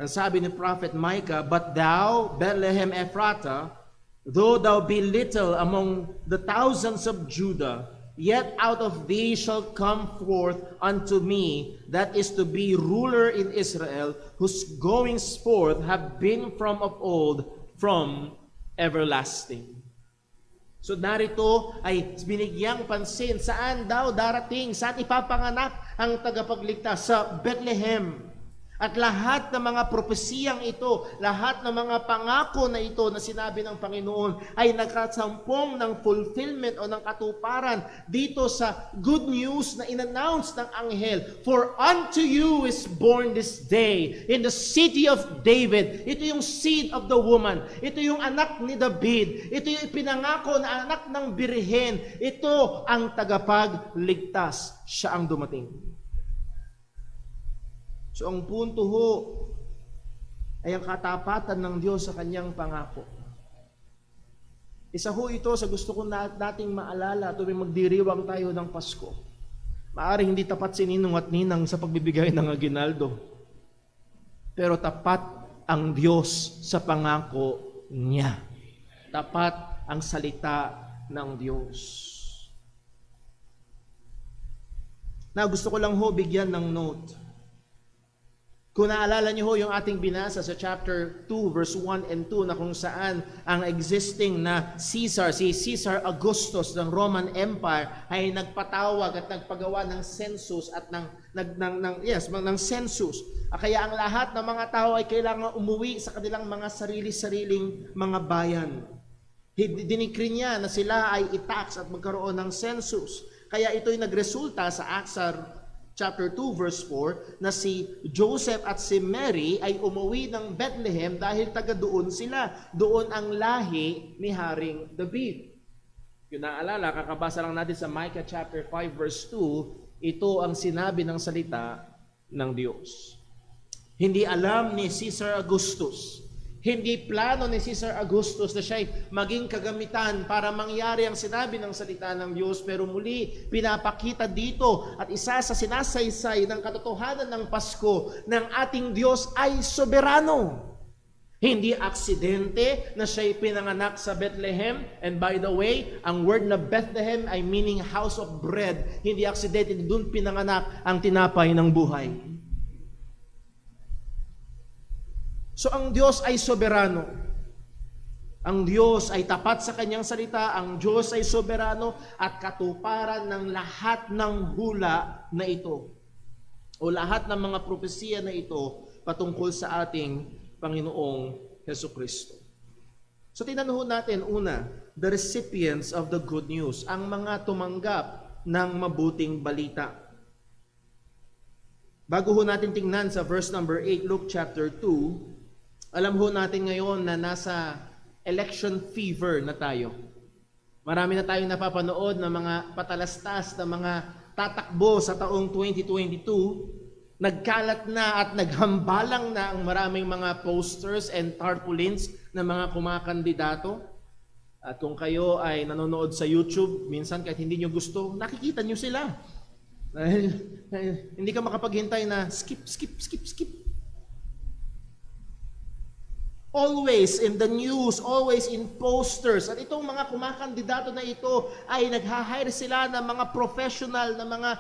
Ang sabi ni Prophet Micah, "But thou, Bethlehem Ephratah, though thou be little among the thousands of Judah, yet out of thee shall come forth unto me that is to be ruler in Israel, whose goings forth have been from of old, from everlasting." So narito ay binigyang pansin, saan daw darating, saan ipapanganak ang tagapagligtas? Sa Bethlehem. At lahat ng mga propesiyang ito, lahat ng mga pangako na ito na sinabi ng Panginoon ay nakasampong ng fulfillment o ng katuparan dito sa good news na inannounce ng anghel. "For unto you is born this day in the city of David." Ito yung seed of the woman. Ito yung anak ni David. Ito yung ipinangako na anak ng birhen. Ito ang tagapagligtas. Siya ang dumating. So ang punto ho ay ang katapatan ng Diyos sa kanyang pangako. Isa ho ito sa gusto ko nating maalala tuwing magdiriwang tayo ng Pasko. Maaring hindi tapat si Ninong at Ninang sa pagbibigay ng aginaldo. Pero tapat ang Diyos sa pangako niya. tapat ang salita ng Diyos. Now, gusto ko lang ho bigyan ng note. Kung naalala niyo ho yung ating binasa sa chapter 2, verse 1 and 2, na kung saan ang existing na Caesar, si Caesar Augustus ng Roman Empire, ay nagpatawag at nagpagawa ng census at ng census. Kaya ang lahat ng mga tao ay kailangan umuwi sa kanilang mga sarili-sariling mga bayan. Dinikri niya na sila ay i-tax at magkaroon ng census. Kaya ito'y nagresulta sa Acts chapter 2 verse 4 na si Joseph at si Mary ay umuwi ng Bethlehem dahil taga doon sila. Doon ang lahi ni Haring David. Kung naalala, kakabasa lang natin sa Micah chapter 5 verse 2, ito ang sinabi ng salita ng Diyos. Hindi alam ni Caesar Augustus, hindi plano ni Caesar Augustus na siya'y maging kagamitan para mangyari ang sinabi ng salita ng Diyos, pero muli pinapakita dito at isa sa sinasaysay ng katotohanan ng Pasko ng ating Diyos ay soberano. Hindi aksidente na siya'y pinanganak sa Bethlehem. And by the way, ang word na Bethlehem ay meaning house of bread. Hindi aksidente, doon pinanganak ang tinapay ng buhay. So ang Diyos ay soberano. Ang Diyos ay tapat sa kanyang salita. Ang Diyos ay soberano at katuparan ng lahat ng hula na ito. O lahat ng mga propesiya na ito patungkol sa ating Panginoong Hesukristo. So tinanong natin una, the recipients of the good news, ang mga tumanggap ng mabuting balita. Bago ho natin tingnan sa verse number 8, Luke chapter 2, alam ho natin ngayon na nasa election fever na tayo. Marami na tayong napapanood ng mga patalastas na mga tatakbo sa taong 2022. Nagkalat na at naghambalang na ang maraming mga posters and tarpaulins ng mga kumakandidato. At kung kayo ay nanonood sa YouTube, minsan kahit hindi nyo gusto, nakikita nyo sila. Hindi ka makapaghintay na skip. Always in the news, always in posters. At itong mga kumakandidato na ito ay nag-hire sila ng mga professional, na mga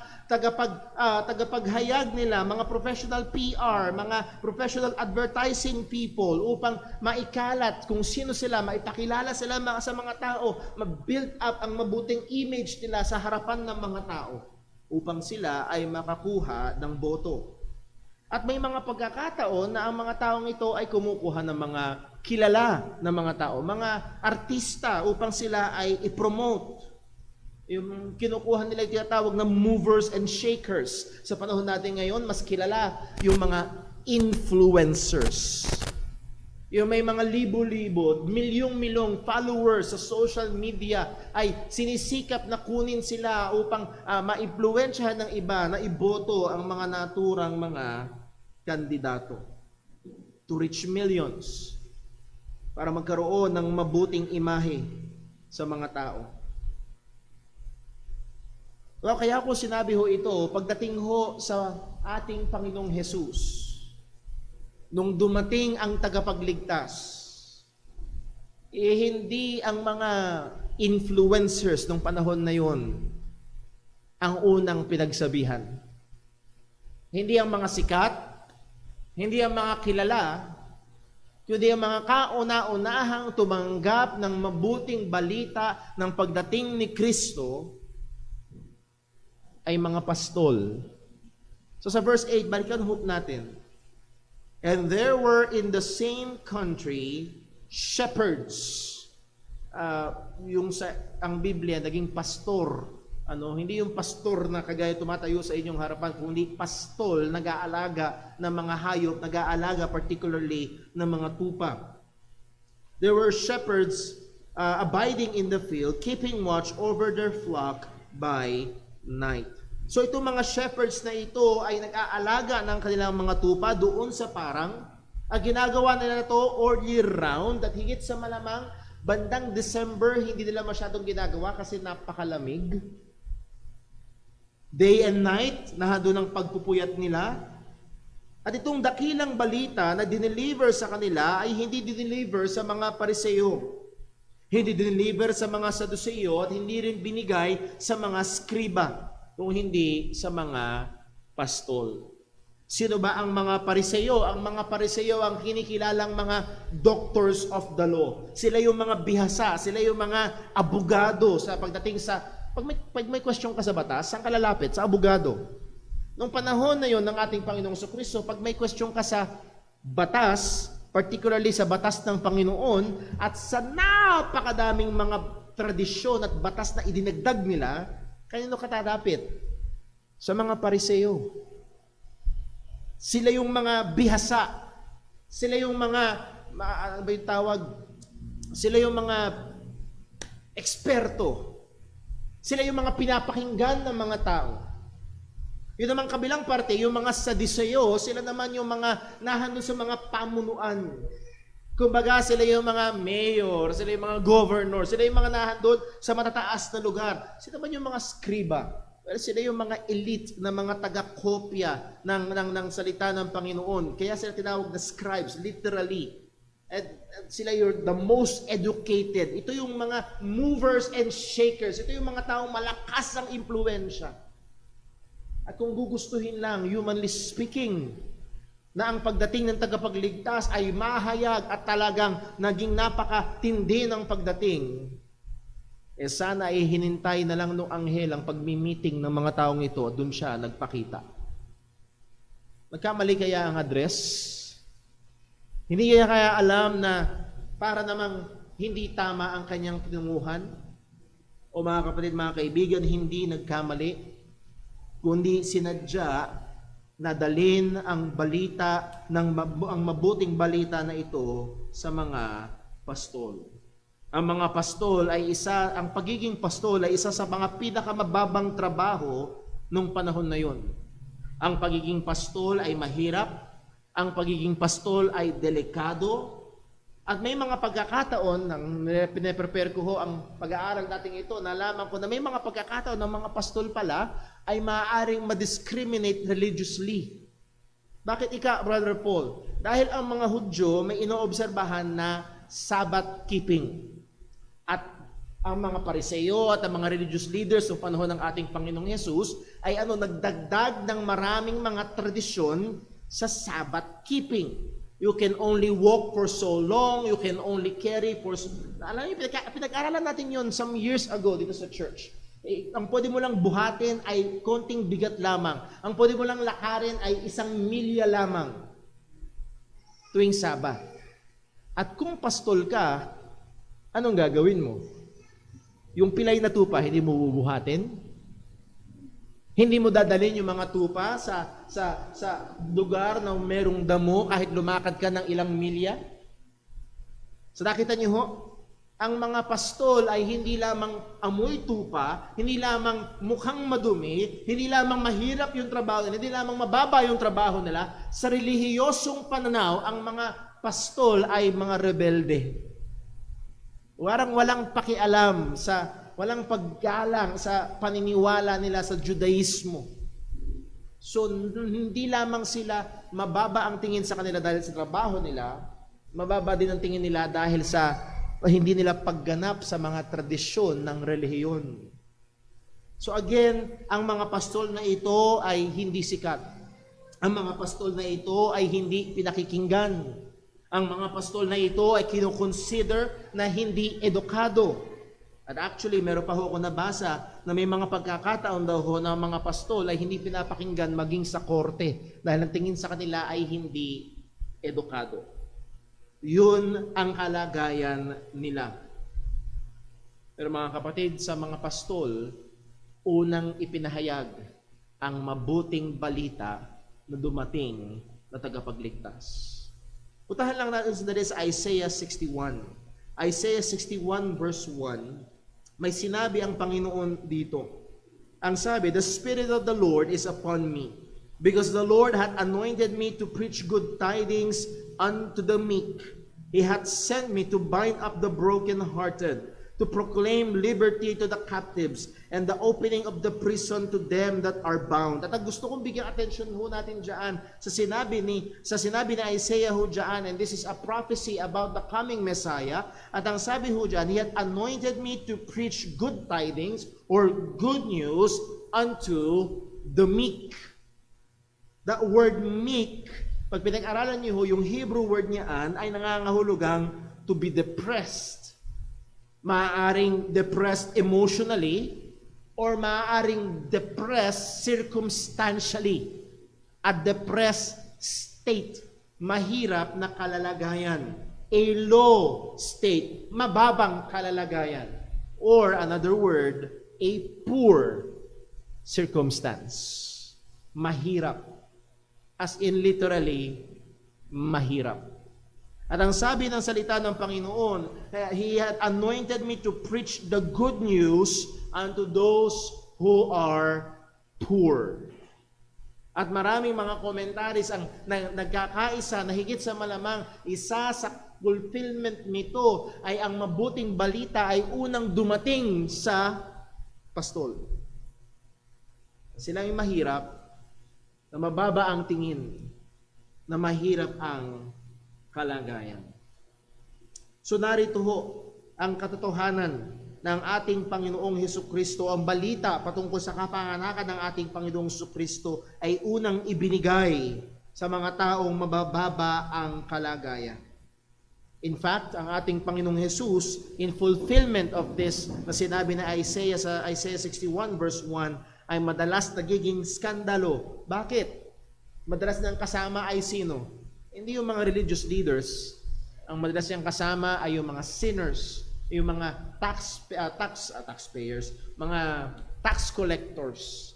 tagapaghayag nila, mga professional PR, mga professional advertising people upang maikalat kung sino sila, maipakilala sila sa mga tao, ma-build up ang mabuting image nila sa harapan ng mga tao upang sila ay makakuha ng boto. At may mga pagkakataon na ang mga taong ito ay kumukuha ng mga kilala na mga tao, mga artista upang sila ay i-promote. Yung kinukuha nila yung tinatawag na movers and shakers. Sa panahon natin ngayon, mas kilala yung mga influencers. Yung may mga libo-libo, milyong-milyong followers sa social media ay sinisikap na kunin sila upang maimpluwensyahan ng iba na iboto ang mga naturang mga kandidato to reach millions para magkaroon ng mabuting imahe sa mga tao. Well, kaya ko sinabi ho ito, pagdating ho sa ating Panginoong Jesus, nung dumating ang tagapagligtas, hindi ang mga influencers nung panahon na yon ang unang pinagsabihan. Hindi ang mga sikat, hindi ang mga kilala, kundi ang mga kauna-unahang tumanggap ng mabuting balita ng pagdating ni Kristo ay mga pastol. So sa verse 8, balikan hope natin. And there were in the same country shepherds. Ang Biblia naging pastor. Hindi yung pastor na kagaya tumatayo sa inyong harapan, kundi pastol, nag-aalaga ng mga hayop, nag-aalaga particularly ng mga tupa. There were shepherds abiding in the field, keeping watch over their flock by night. So itong mga shepherds na ito ay nag-aalaga ng kanilang mga tupa doon sa parang. Ang ginagawa nila ito all year round, at higit sa malamang bandang December hindi nila masyadong ginagawa kasi napakalamig. Day and night, nahado ng pagpupuyat nila. At itong dakilang balita na dineliver sa kanila ay hindi dineliver sa mga Pariseo. Hindi deliver sa mga Saduseo at hindi rin binigay sa mga skriba, kung hindi sa mga pastol. Sino ba ang mga Pariseo? Ang mga Pariseo ang kinikilalang mga doctors of the law. Sila yung mga bihasa, sila yung mga abogado sa pagdating sa pag may question ka sa batas, saan ka lalapit? Sa abogado. Nung panahon na yon ng ating Panginoong Kristo, pag may question ka sa batas, particularly sa batas ng Panginoon at sa napakadaming mga tradisyon at batas na idinagdag nila, kanino ka tatapit? Sa mga Pariseo. Sila yung mga bihasa. Sila yung mga, ano ba yung tawag? Sila yung mga eksperto. Sila yung mga pinapakinggan ng mga tao. Yun naman kabilang parte, yung mga Saduseo, sila naman yung mga nahandun sa mga pamunuan. Kumbaga, sila yung mga mayor, sila yung mga governor, sila yung mga nahandun sa matataas na lugar. Sila naman yung mga skriba. Well, sila yung mga elite na mga taga-kopya ng salita ng Panginoon. Kaya sila tinawag na scribes, literally. At sila yung the most educated. Ito yung mga movers and shakers. Ito yung mga taong malakas ang impluensya. At kung gugustuhin lang, humanly speaking, na ang pagdating ng tagapagligtas ay mahayag at talagang naging napakatindi ng pagdating, sana ay hinintay na lang nung anghel ang pagmi-meeting ng mga taong ito at doon siya nagpakita. Nagkamali kaya ang address? Hindi kaya alam na para namang hindi tama ang kanyang tinunguhan? O mga kapatid, mga kaibigan, hindi nagkamali, kundi sinadya na dalhin ang balita, ang mabuting balita na ito sa mga pastol. Ang mga pastol ay ang pagiging pastol ay isa sa mga pinakamababang trabaho nung panahon na yon. Ang pagiging pastol ay mahirap, ang pagiging pastol ay delikado, at may mga pagkakataon, nang pinaprepare ko ho ang pag-aaral natin ito, nalaman ko na may mga pagkakataon ng mga pastol pala ay maaaring ma-discriminate religiously. Bakit Brother Paul? Dahil ang mga Hudyo may inoobserbahan na Sabbath keeping. At ang mga Pariseo at ang mga religious leaders sa panahon ng ating Panginoong Yesus ay nagdagdag ng maraming mga tradisyon sa Sabbath keeping. You can only walk for so long, you can only carry for alam niyo, pinag-aralan natin yon some years ago dito sa church. Ang pwede mo lang buhatin ay konting bigat lamang. Ang pwede mo lang lakarin ay 1 milya lamang tuwing Sabbath. At kung pastol ka, anong gagawin mo? Yung pilay na tupa, hindi mo bubuhatin? Hindi mo dadalhin yung mga tupa sa lugar na merong damo kahit lumakad ka ng ilang milya? So nakita niyo ho, ang mga pastol ay hindi lamang amoy tupa, hindi lamang mukhang madumi, hindi lamang mahirap yung trabaho nila, hindi lamang mababa yung trabaho nila. Sa relihiyosong pananaw, ang mga pastol ay mga rebelde. Walang pakialam walang paggalang sa paniniwala nila sa Judaismo. So, hindi lamang sila mababa ang tingin sa kanila dahil sa trabaho nila, mababa din ang tingin nila dahil sa hindi nila pagganap sa mga tradisyon ng relihiyon. So again, ang mga pastol na ito ay hindi sikat. Ang mga pastol na ito ay hindi pinakikinggan. Ang mga pastol na ito ay kinukonsider na hindi edukado. At actually, meron pa ho ako nabasa na may mga pagkakataon daw ho na mga pastol ay hindi pinapakinggan maging sa korte dahil ang tingin sa kanila ay hindi edukado. Yun ang kalagayan nila. Pero mga kapatid, sa mga pastol, unang ipinahayag ang mabuting balita na dumating na tagapagligtas. Putahan lang natin sa Isaiah 61. Isaiah 61 verse 1, may sinabi ang Panginoon dito. Ang sabi, "The Spirit of the Lord is upon me, because the Lord hath anointed me to preach good tidings unto the meek. He hath sent me to bind up the brokenhearted, to proclaim liberty to the captives and the opening of the prison to them that are bound. At ang gusto kong bigyan attention ho natin dyan sa sinabi ni Isaiah ho dyan, and this is a prophecy about the coming Messiah. At ang sabi ho dyan, He had anointed me to preach good tidings or good news unto the meek. That word meek, pag pinag-aralan niyo ho, yung Hebrew word niyan ay nangangahulugang to be depressed. Maaaring depressed emotionally or maaaring depressed circumstantially. A depressed state, mahirap na kalalagayan. A low state, mababang kalalagayan. Or another word, a poor circumstance. Mahirap. As in literally, mahirap. At ang sabi ng salita ng Panginoon, He had anointed me to preach the good news unto those who are poor. At maraming mga komentaris ang nagkakaisa na higit sa malamang isa sa fulfillment nito ay ang mabuting balita ay unang dumating sa pastol. Silang mahirap, na mababa ang tingin, na mahirap ang kalagayan. So narito ho ang katotohanan ng ating Panginoong Hesukristo. Ang balita patungkol sa kapanganakan ng ating Panginoong Hesukristo ay unang ibinigay sa mga taong mabababa ang kalagayan. In fact, ang ating Panginoong Jesus, in fulfillment of this na sinabi na Isaiah sa Isaiah 61 verse 1, ay madalas nagiging skandalo. Bakit? Madalas niyang kasama ay sino? Hindi yung mga religious leaders. Ang madalas niyang kasama ay yung mga sinners, yung mga taxpayers, mga tax collectors.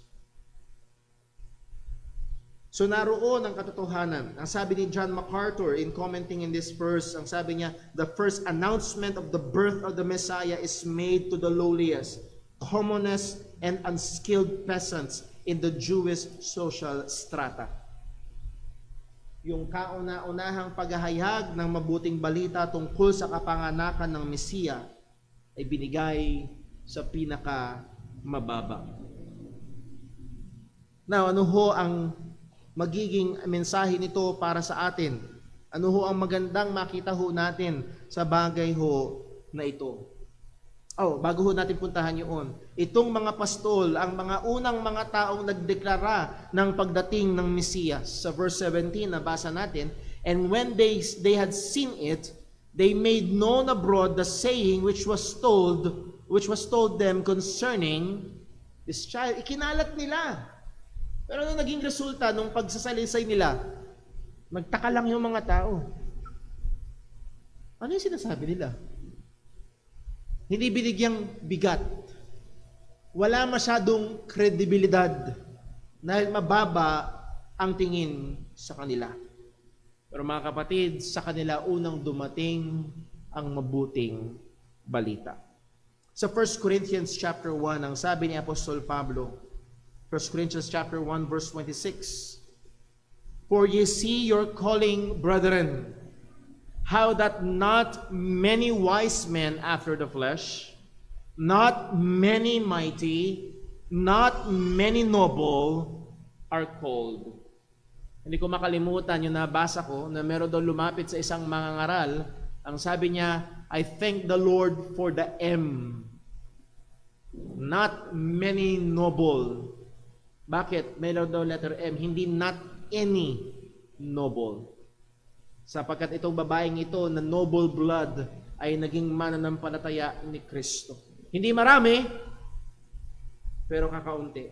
So naroon ang katotohanan. Ang sabi ni John MacArthur in commenting in this verse, ang sabi niya, the first announcement of the birth of the Messiah is made to the lowliest, commonest, and unskilled peasants in the Jewish social strata. Yung kauna-unahang paghahayag ng mabuting balita tungkol sa kapanganakan ng Mesiya ay binigay sa pinaka-mababa. Now, ano ho ang magiging mensahe nito para sa atin? Ano ho ang magandang makita ho natin sa bagay ho na ito? Bago ho natin puntahan yun, itong mga pastol, ang mga unang mga taong nagdeklara ng pagdating ng Mesiyas. Sa verse 17, nabasa natin, and when they had seen it, they made known abroad the saying which was told them concerning this child. Ikinalat nila. Pero ano naging resulta nung pagsasalisay nila? Nagtaka lang yung mga tao. Ano yung sinasabi nila? Hindi binigyang bigat. Wala masyadong kredibilidad dahil mababa ang tingin sa kanila. Pero mga kapatid, sa kanila unang dumating ang mabuting balita. Sa 1 Corinthians chapter 1, ang sabi ni Apostol Pablo, 1 Corinthians chapter 1 verse 26, for ye see your calling, brethren, how that not many wise men after the flesh, not many mighty, not many noble are called. Hindi ko makalimutan yung nabasa ko na meron daw lumapit sa isang mangangaral. Ang sabi niya, I thank the Lord for the M. Not many noble. Bakit? Meron daw letter M. Hindi not any noble. Sapagkat itong babaeng ito na noble blood ay naging mananampalataya ni Kristo. Hindi marami, pero kakaunti.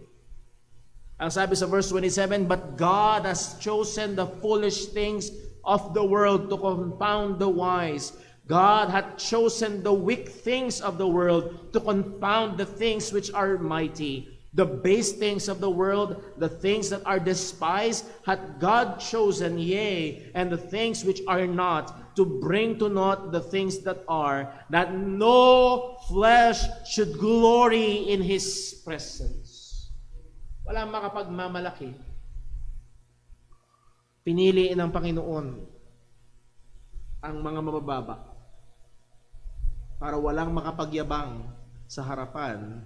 Ang sabi sa verse 27, but God has chosen the foolish things of the world to confound the wise. God hath chosen the weak things of the world to confound the things which are mighty. The base things of the world, the things that are despised, hath God chosen, yea, and the things which are not, to bring to naught the things that are, that no flesh should glory in His presence. Walang makapagmamalaki. Pinili ng Panginoon ang mga mabababa. para walang makapagyabang sa harapan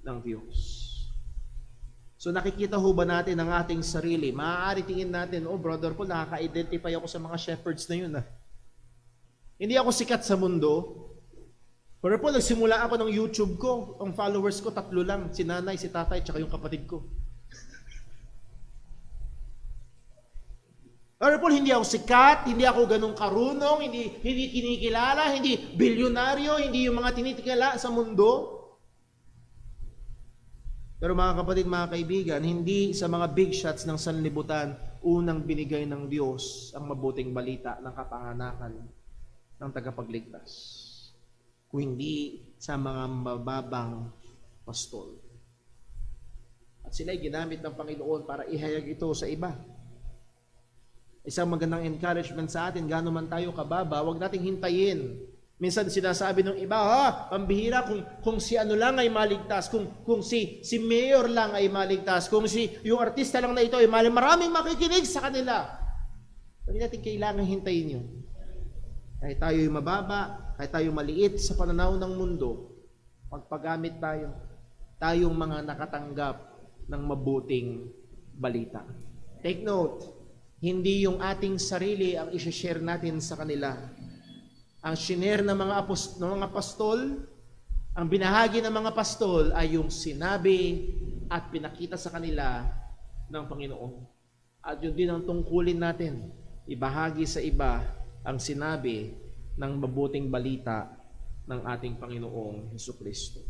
ng Diyos. So nakikita ho ba natin ang ating sarili? Maaari tingin natin, oh brother Paul, nakaka-identify ako sa mga shepherds na yun. Hindi ako sikat sa mundo. Brother Paul, nagsimula ako ng YouTube ko. Ang followers ko, 3 lang. Si nanay, si tatay, tsaka yung kapatid ko. Brother Paul, hindi ako sikat, hindi ako ganong karunong, hindi kinikilala, hindi bilyonaryo, hindi yung mga tinitikala sa mundo. Pero mga kapatid, mga kaibigan, hindi sa mga big shots ng sanlibutan unang binigay ng Diyos ang mabuting balita ng kapanganakan ng tagapagligtas, kung hindi sa mga mababang pastol. At sila'y ginamit ng Panginoon para ihayag ito sa iba. Isang magandang encouragement sa atin, gaano man tayo kababa, huwag nating hintayin. Minsan sinasabi ng iba, pambihira kung si ano lang ay maligtas, kung si mayor lang ay maligtas, kung yung artista lang na ito ay maraming makikinig sa kanila. Hindi natin kailangan hintayin yun. Kahit tayo yung mababa, kahit tayo maliit sa pananaw ng mundo, magpagamit tayong mga nakatanggap ng mabuting balita. Take note, hindi yung ating sarili ang i-share natin sa kanila. Ang shinare ng mga pastol, ang binahagi ng mga pastol ay yung sinabi at pinakita sa kanila ng Panginoon. At yun din ang tungkulin natin, ibahagi sa iba ang sinabi ng mabuting balita ng ating Panginoong Hesukristo.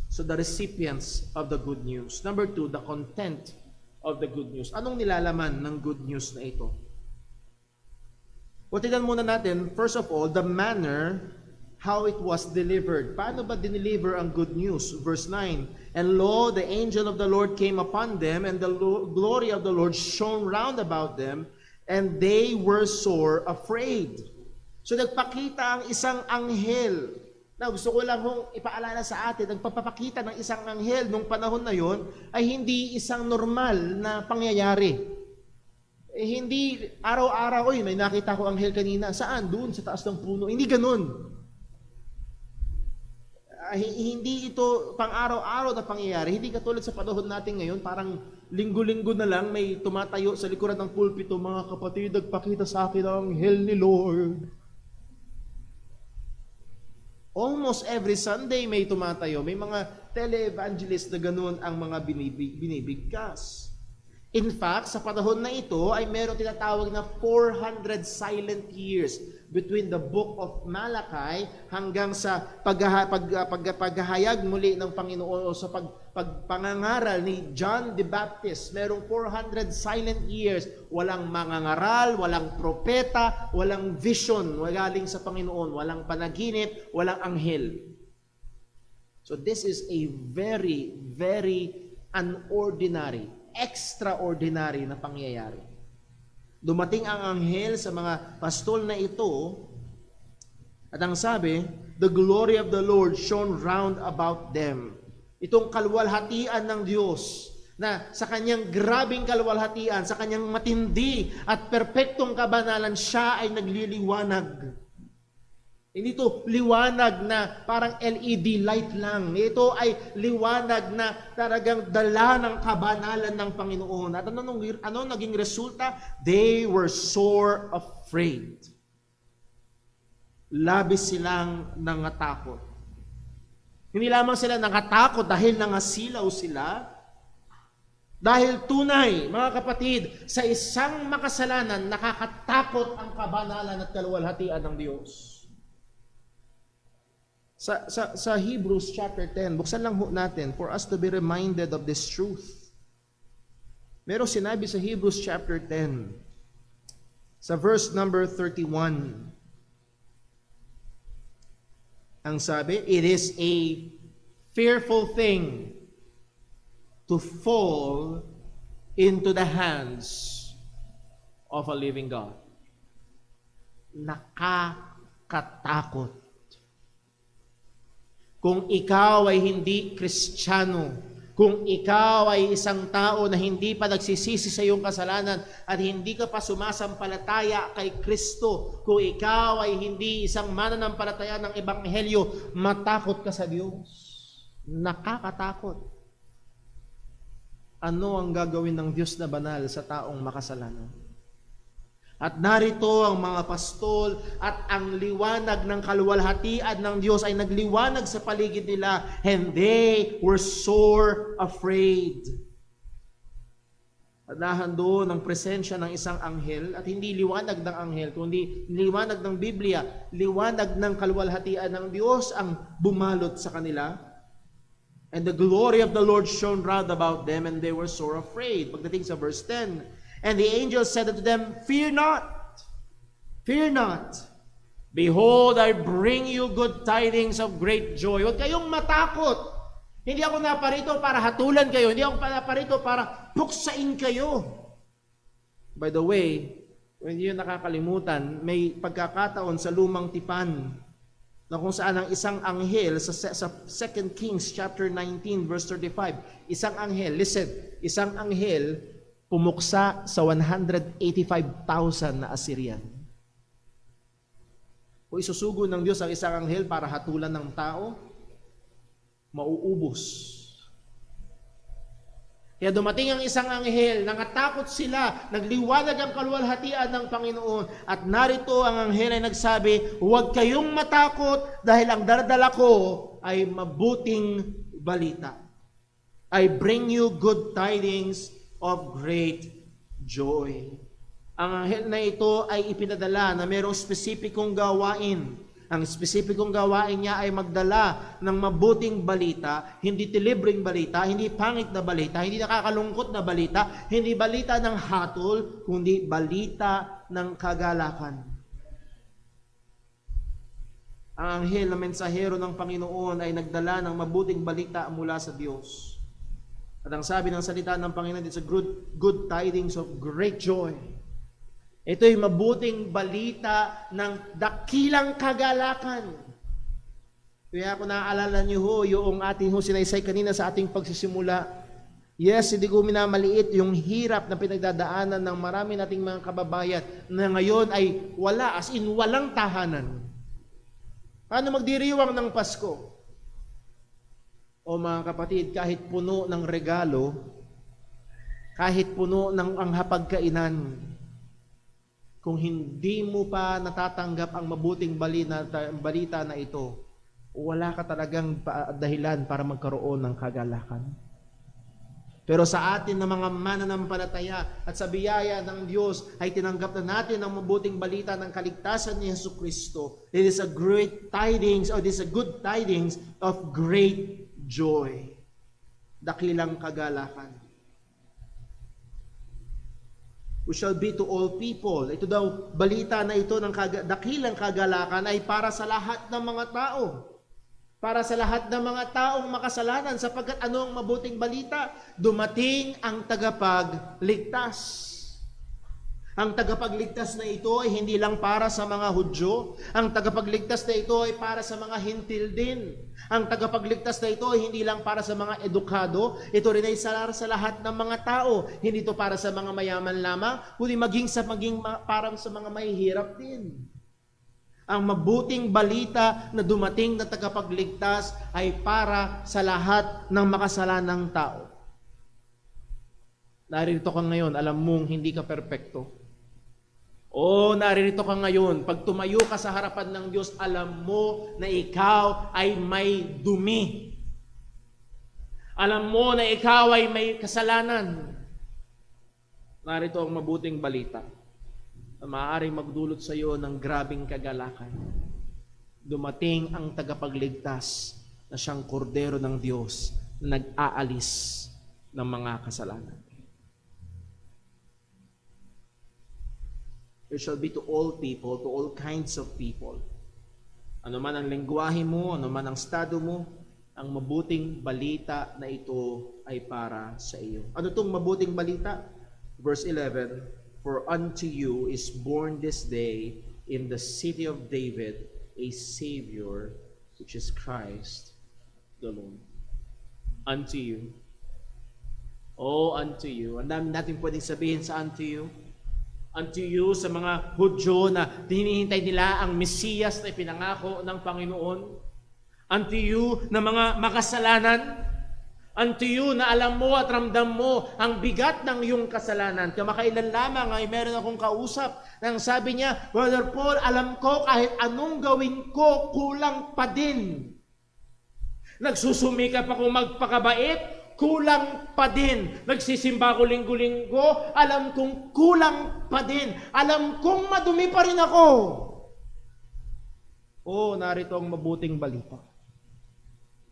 So the recipients of the good news. Number 2, the content of the good news. Anong nilalaman ng good news na ito? O tignan muna natin, first of all, the manner how it was delivered. Paano ba dineliver ang good news? Verse 9, and lo, the angel of the Lord came upon them, and the glory of the Lord shone round about them, and they were sore afraid. So nagpakita ang isang anghel. Na gusto ko lang hong ipaalala sa atin, nagpapakita ng isang anghel nung panahon na yon ay hindi isang normal na pangyayari. Hindi araw-araw, may nakita ko anghel kanina. Saan? Doon, sa taas ng puno. Hindi ganun. Hindi ito pang araw-araw na pangyayari. Hindi katulad sa panahon natin ngayon, parang linggo-linggo na lang may tumatayo sa likuran ng pulpito, mga kapatid, nagpakita sa akin ang anghel ni Lord. Almost every Sunday may tumatayo. May mga tele-evangelist na ganun ang mga binibigkas. In fact, sa panahon na ito ay meron tinatawag na 400 silent years between the book of Malachi hanggang sa paghahayag muli ng Panginoon o sa pagpangangaral ni John the Baptist. Merong 400 silent years. Walang mangangaral, walang propeta, walang vision galing sa Panginoon, walang panaginip, walang anghel. So this is a very, very unordinary, extraordinary na pangyayari. Dumating ang anghel sa mga pastol na ito at ang sabi, the glory of the Lord shone round about them. Itong kalwalhatian ng Diyos na sa kanyang grabing kalwalhatian, sa kanyang matindi at perpektong kabanalan, siya ay nagliliwanag. Hindi ito liwanag na parang LED light lang. Ito ay liwanag na talagang dala ng kabanalan ng Panginoon. At ano naging resulta? They were sore afraid. Labis silang nangatakot. Hindi lamang sila nangatakot dahil nangasilaw sila. Dahil tunay, mga kapatid, sa isang makasalanan, nakakatakot ang kabanalan at kaluwalhatian ng Diyos. Sa Hebrews chapter 10, buksan lang ho natin for us to be reminded of this truth. Merong sinabi sa Hebrews chapter 10, sa verse number 31. Ang sabi, it is a fearful thing to fall into the hands of a living God. Nakakatakot. Kung ikaw ay hindi Kristiyano, Kung ikaw ay isang tao na hindi pa nagsisisi sa iyong kasalanan at hindi ka pa sumasampalataya kay Kristo, kung ikaw ay hindi isang mananampalataya ng Ebanghelyo, matakot ka sa Diyos. Nakakatakot. Ano ang gagawin ng Diyos na banal sa taong makasalanan? At narito ang mga pastol at ang liwanag ng kaluwalhatian ng Diyos ay nagliwanag sa paligid nila, and they were sore afraid. Adahan doon ang presensya ng isang anghel, at hindi liwanag ng anghel, kundi liwanag ng Biblia, liwanag ng kaluwalhatian ng Diyos ang bumalot sa kanila. And the glory of the Lord shone round about them, and they were sore afraid. Pagdating sa verse 10, and the angel said unto them, fear not, fear not. Behold, I bring you good tidings of great joy. Huwag kayong matakot. Hindi ako naparito para hatulan kayo. Hindi ako naparito para puksain kayo. By the way, hindi yun nakakalimutan, may pagkakataon sa lumang tipan na kung saan ang isang anghel sa 2 Kings chapter 19 verse 35, isang anghel, listen, isang anghel pumuksa sa 185,000 na Assyrian. Kung isusugo ng Diyos ang isang anghel para hatulan ng tao, mauubos. Kaya dumating ang isang anghel, nangatakot sila, nagliwanag ang kaluwalhatian ng Panginoon, at narito ang anghel ay nagsabi, huwag kayong matakot dahil ang dardala ko ay mabuting balita. I bring you good tidings of great joy. Ang anghel na ito ay ipinadala na mayroong spesipikong gawain. Ang spesipikong gawain niya ay magdala ng mabuting balita, hindi tilibreng balita, hindi pangit na balita, hindi nakakalungkot na balita, hindi balita ng hatol, kundi balita ng kagalakan. Ang anghel na mensahero ng Panginoon ay nagdala ng mabuting balita mula sa Diyos. At ang sabi ng salita ng Panginoon, it's a good tidings of great joy. Ito'y mabuting balita ng dakilang kagalakan. Kaya kung naaalala niyo ho, yung ating sinaysay kanina sa ating pagsisimula, yes, hindi ko minamaliit yung hirap na pinagdadaanan ng marami nating mga kababayan na ngayon ay wala, as in walang tahanan. Paano magdiriwang ng Pasko? O mga kapatid, kahit puno ng regalo, kahit puno ng ang hapagkainan, kung hindi mo pa natatanggap ang mabuting balita na ito, wala ka talagang dahilan para magkaroon ng kagalakan. Pero sa atin na mga mananampalataya at sa biyaya ng Diyos ay tinanggap na natin ang mabuting balita ng kaligtasan ni Jesucristo. It is a great tidings, or it is a good tidings of great joy. Dakilang kagalakan. We shall be to all people. Ito daw, balita na ito ng dakilang kagalakan ay para sa lahat ng mga tao. Para sa lahat ng mga taong makasalanan, sapagkat ano ang mabuting balita? Dumating ang tagapagligtas. Ang tagapagligtas na ito ay hindi lang para sa mga Hudyo. Ang tagapagligtas na ito ay para sa mga Hintil din. Ang tagapagligtas na ito ay hindi lang para sa mga edukado. Ito rin ay sa lahat ng mga tao. Hindi ito para sa mga mayaman lamang, kundi para sa mga mahihirap din. Ang mabuting balita na dumating na tagapagligtas ay para sa lahat ng makasalanang tao. Naririto ka ngayon, alam mong hindi ka perpekto. O naririto ka ngayon, pag tumayo ka sa harapan ng Diyos, alam mo na ikaw ay may dumi. Alam mo na ikaw ay may kasalanan. Narito ang mabuting balita na maaaring magdulot sa iyo ng grabing kagalakan. Dumating ang tagapagligtas na siyang kordero ng Diyos na nag-aalis ng mga kasalanan. It shall be to all people, to all kinds of people. Ano man ang lengguwahe mo, ano man ang estado mo, ang mabuting balita na ito ay para sa iyo. Ano itong mabuting balita? Verse 11, for unto you is born this day in the city of David a Savior, which is Christ the Lord. Unto you. Oh, unto you. Ang dami natin pwedeng sabihin sa unto you. Unto you sa mga Hudyo na hinihintay nila ang Mesiyas na ipinangako ng Panginoon. Unto you na mga makasalanan. Unto you na alam mo at ramdam mo ang bigat ng iyong kasalanan. Kamakailan lamang ay meron akong kausap nang sabi niya, Brother Paul, alam ko kahit anong gawin ko, kulang pa din. Nagsusumikap ako magpakabait, kulang pa din. Nagsisimba ko linggo-linggo, alam kong kulang pa din. Alam kong madumi pa rin ako. Oh, narito ang mabuting balita.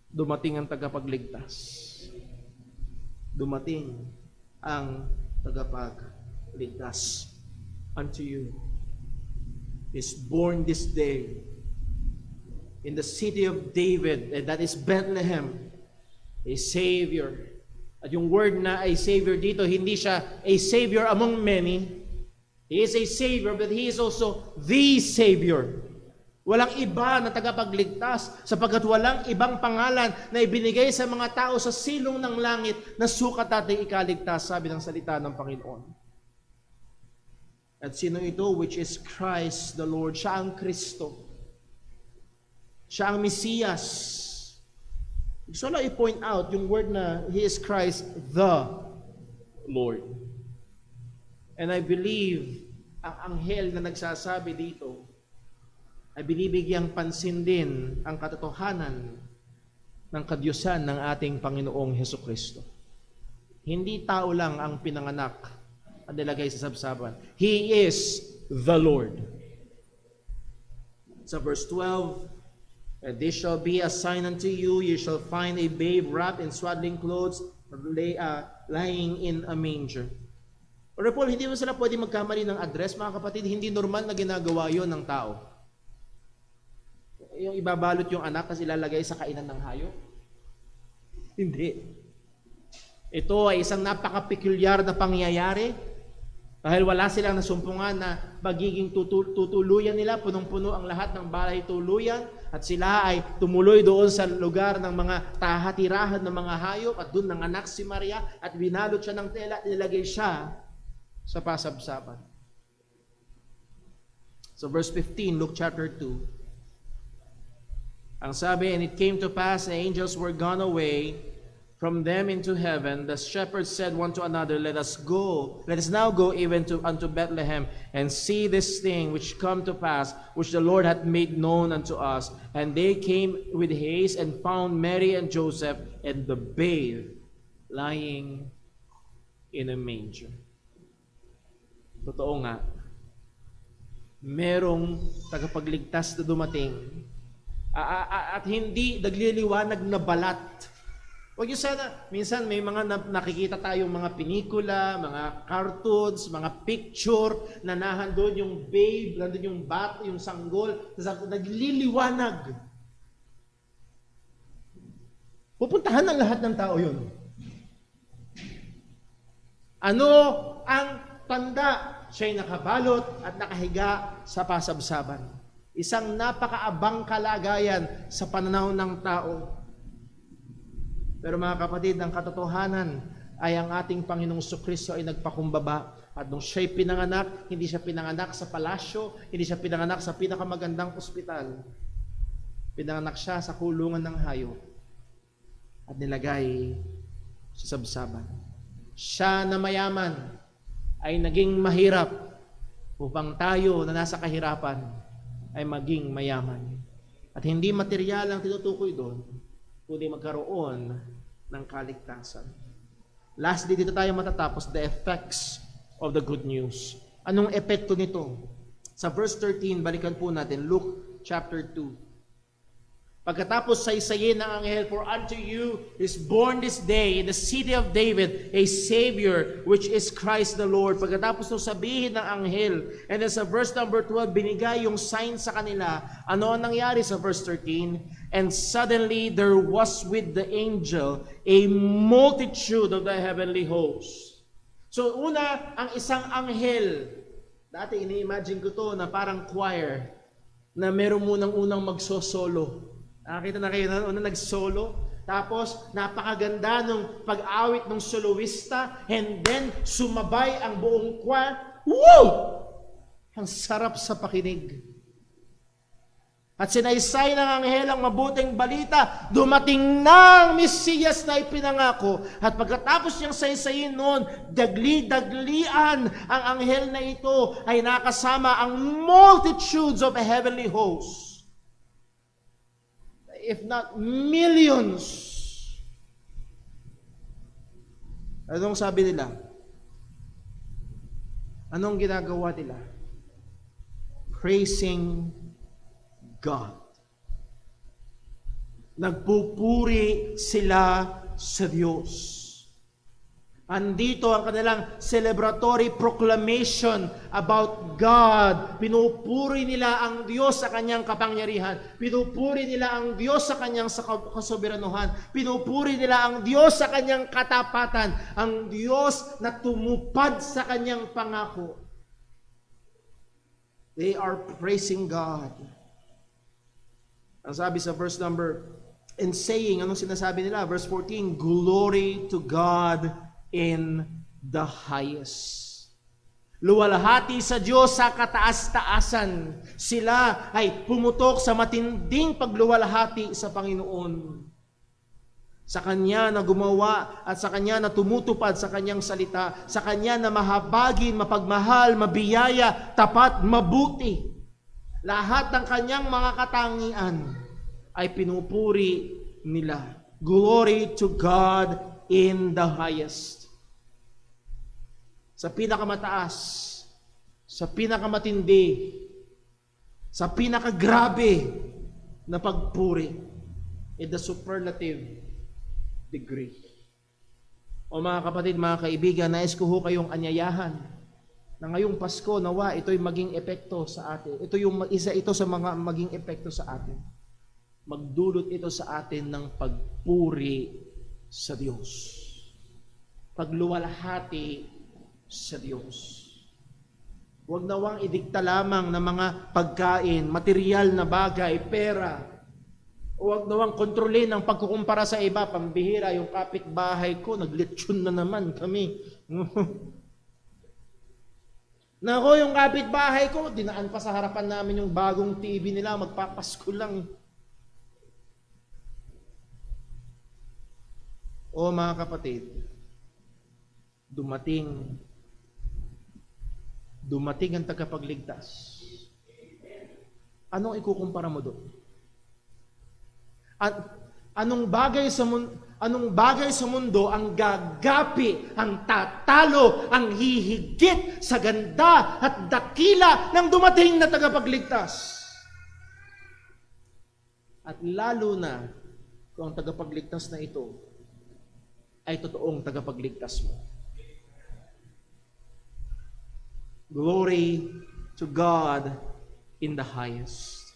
Dumating ang tagapagligtas. Dumating ang tagapagligtas. Unto you is born this day in the city of David, and that is Bethlehem, a Savior. At yung word na a Savior dito, hindi siya a Savior among many. He is a Savior, but He is also the Savior. Walang iba na tagapagligtas sapagkat walang ibang pangalan na ibinigay sa mga tao sa silong ng langit na sukat nating ikaligtas, sabi ng salita ng Panginoon. At sino ito? Which is Christ the Lord. Siya ang Kristo. Siya ang Mesiyas. Gusto lang i-point out yung word na He is Christ the Lord. And I believe ang anghel na nagsasabi dito ay binibigyang pansin din ang katotohanan ng kadyusan ng ating Panginoong Hesukristo. Hindi tao lang ang pinanganak at nilagay sa sabsaban. He is the Lord. Sa verse 12, and this shall be a sign unto you, you shall find a babe wrapped in swaddling clothes, lying in a manger. Pero Paul, hindi mo sila pwede magkamali ng address, mga kapatid. Hindi normal na ginagawa yon ng tao. Yung ibabalot yung anak kasi ilalagay sa kainan ng hayop? Hindi. Ito ay isang napaka-peculiar na pangyayari dahil wala silang nasumpungan na magiging tutuluyan nila, punong-puno ang lahat ng bahay tuluyan at sila ay tumuloy doon sa lugar ng mga tahatirahan ng mga hayop at doon nanganak si Maria at binalot siya ng tela at nilagay siya sa pasabsaban. So verse 15, Luke chapter 2. Ang sabi, and it came to pass, the angels were gone away from them into heaven. The shepherds said one to another, let us now go even unto Bethlehem, and see this thing which come to pass, which the Lord hath made known unto us. And they came with haste, and found Mary and Joseph, and the babe lying in a manger. Totoo nga, merong tagapagligtas na dumating, at hindi nagliliwanag na balat. Huwag yung sana, minsan may mga nakikita tayong mga pelikula, mga cartoons, mga picture, na nahandun yung babe, nandun yung bat, yung sanggol, nagliliwanag. Pupuntahan ng lahat ng tao yun. Ano ang tanda? Siya'y nakabalot at nakahiga sa pasabsaban. Isang napakaabang kalagayan sa pananaw ng tao. Pero mga kapatid, ang katotohanan ay ang ating Panginoong Jesucristo ay nagpakumbaba. At nung siya'y pinanganak, hindi siya pinanganak sa palasyo, hindi siya pinanganak sa pinakamagandang ospital. Pinanganak siya sa kulungan ng hayop at nilagay sa sabsaban. Siya na mayaman ay naging mahirap upang tayo na nasa kahirapan ay maging mayaman. At hindi material ang tinutukoy doon, kundi magkaroon ng kaligtasan. Lastly, dito tayo matatapos, the effects of the good news. Anong epekto nito? Sa verse 13, balikan po natin, Luke chapter 2. Pagkatapos saysayin ng anghel, for unto you is born this day in the city of David a Savior, which is Christ the Lord. Pagkatapos nung sabihin ng anghel, and then sa verse number 12, binigay yung sign sa kanila. Ano ang nangyari sa verse 13? And suddenly there was with the angel a multitude of the heavenly hosts. So una, ang isang anghel, dati ini-imagine ko to na parang choir, na meron munang unang magsosolo. Nakita na kayo na una nag-solo, Tapos, napakaganda nung pag-awit ng soloista, and then sumabay ang buong choir. Woo! Ang sarap sa pakinig. At sinaysay ng anghel ang mabuting balita, dumating na ang Mesiyas na ipinangako. At pagkatapos niyang saysayin noon, dagli-daglian ang anghel na ito ay nakasama ang multitudes of heavenly hosts. If not millions. Anong sabi nila? Anong ginagawa nila? Praising God. Nagpupuri sila sa Diyos. Andito ang kanilang celebratory proclamation about God. Pinupuri nila ang Diyos sa kanyang kapangyarihan. Pinupuri nila ang Diyos sa kanyang kasoberanuhan. Pinupuri nila ang Diyos sa kanyang katapatan. Ang Diyos na tumupad sa kanyang pangako. They are praising God. Ang sabi sa verse number, and saying, anong sinasabi nila? Verse 14, glory to God in the highest. Luwalhati sa Diyos sa kataas-taasan. Sila ay pumutok sa matinding pagluwalhati sa Panginoon. Sa Kanya na gumawa at sa Kanya na tumutupad sa Kanyang salita. Sa Kanya na mahabagin, mapagmahal, mabiyaya, tapat, mabuti. Lahat ng Kanyang mga katangian ay pinupuri nila. Glory to God in the highest. Sa pinakamataas, sa pinakamatindi, sa pinakagrabe na pagpuri, in the superlative degree. O mga kapatid, mga kaibigan, nais ko ho kayong anyayahan na ngayong Pasko, nawa ito'y maging epekto sa atin. Ito yung isa ito sa mga maging epekto sa atin. Magdulot ito sa atin ng pagpuri sa Diyos. Pagluwalhati sa Diyos. Huwag nawang idikta lamang ng mga pagkain, material na bagay, pera. Huwag nawang kontrolin ang pagkukumpara sa iba. Pambihira, yung kapitbahay ko, naglitsyon na naman kami. Nako, yung kapitbahay ko, dinaan pa sa harapan namin yung bagong TV nila, magpapasko lang. O mga kapatid, dumating ang tagapagligtas. Anong ikukumpara mo doon? Anong bagay sa mundo ang gagapi, ang tatalo, ang hihigit sa ganda at dakila ng dumating na tagapagligtas? At lalo na kung ang tagapagligtas na ito ay totoong tagapagligtas mo. Glory to God in the highest.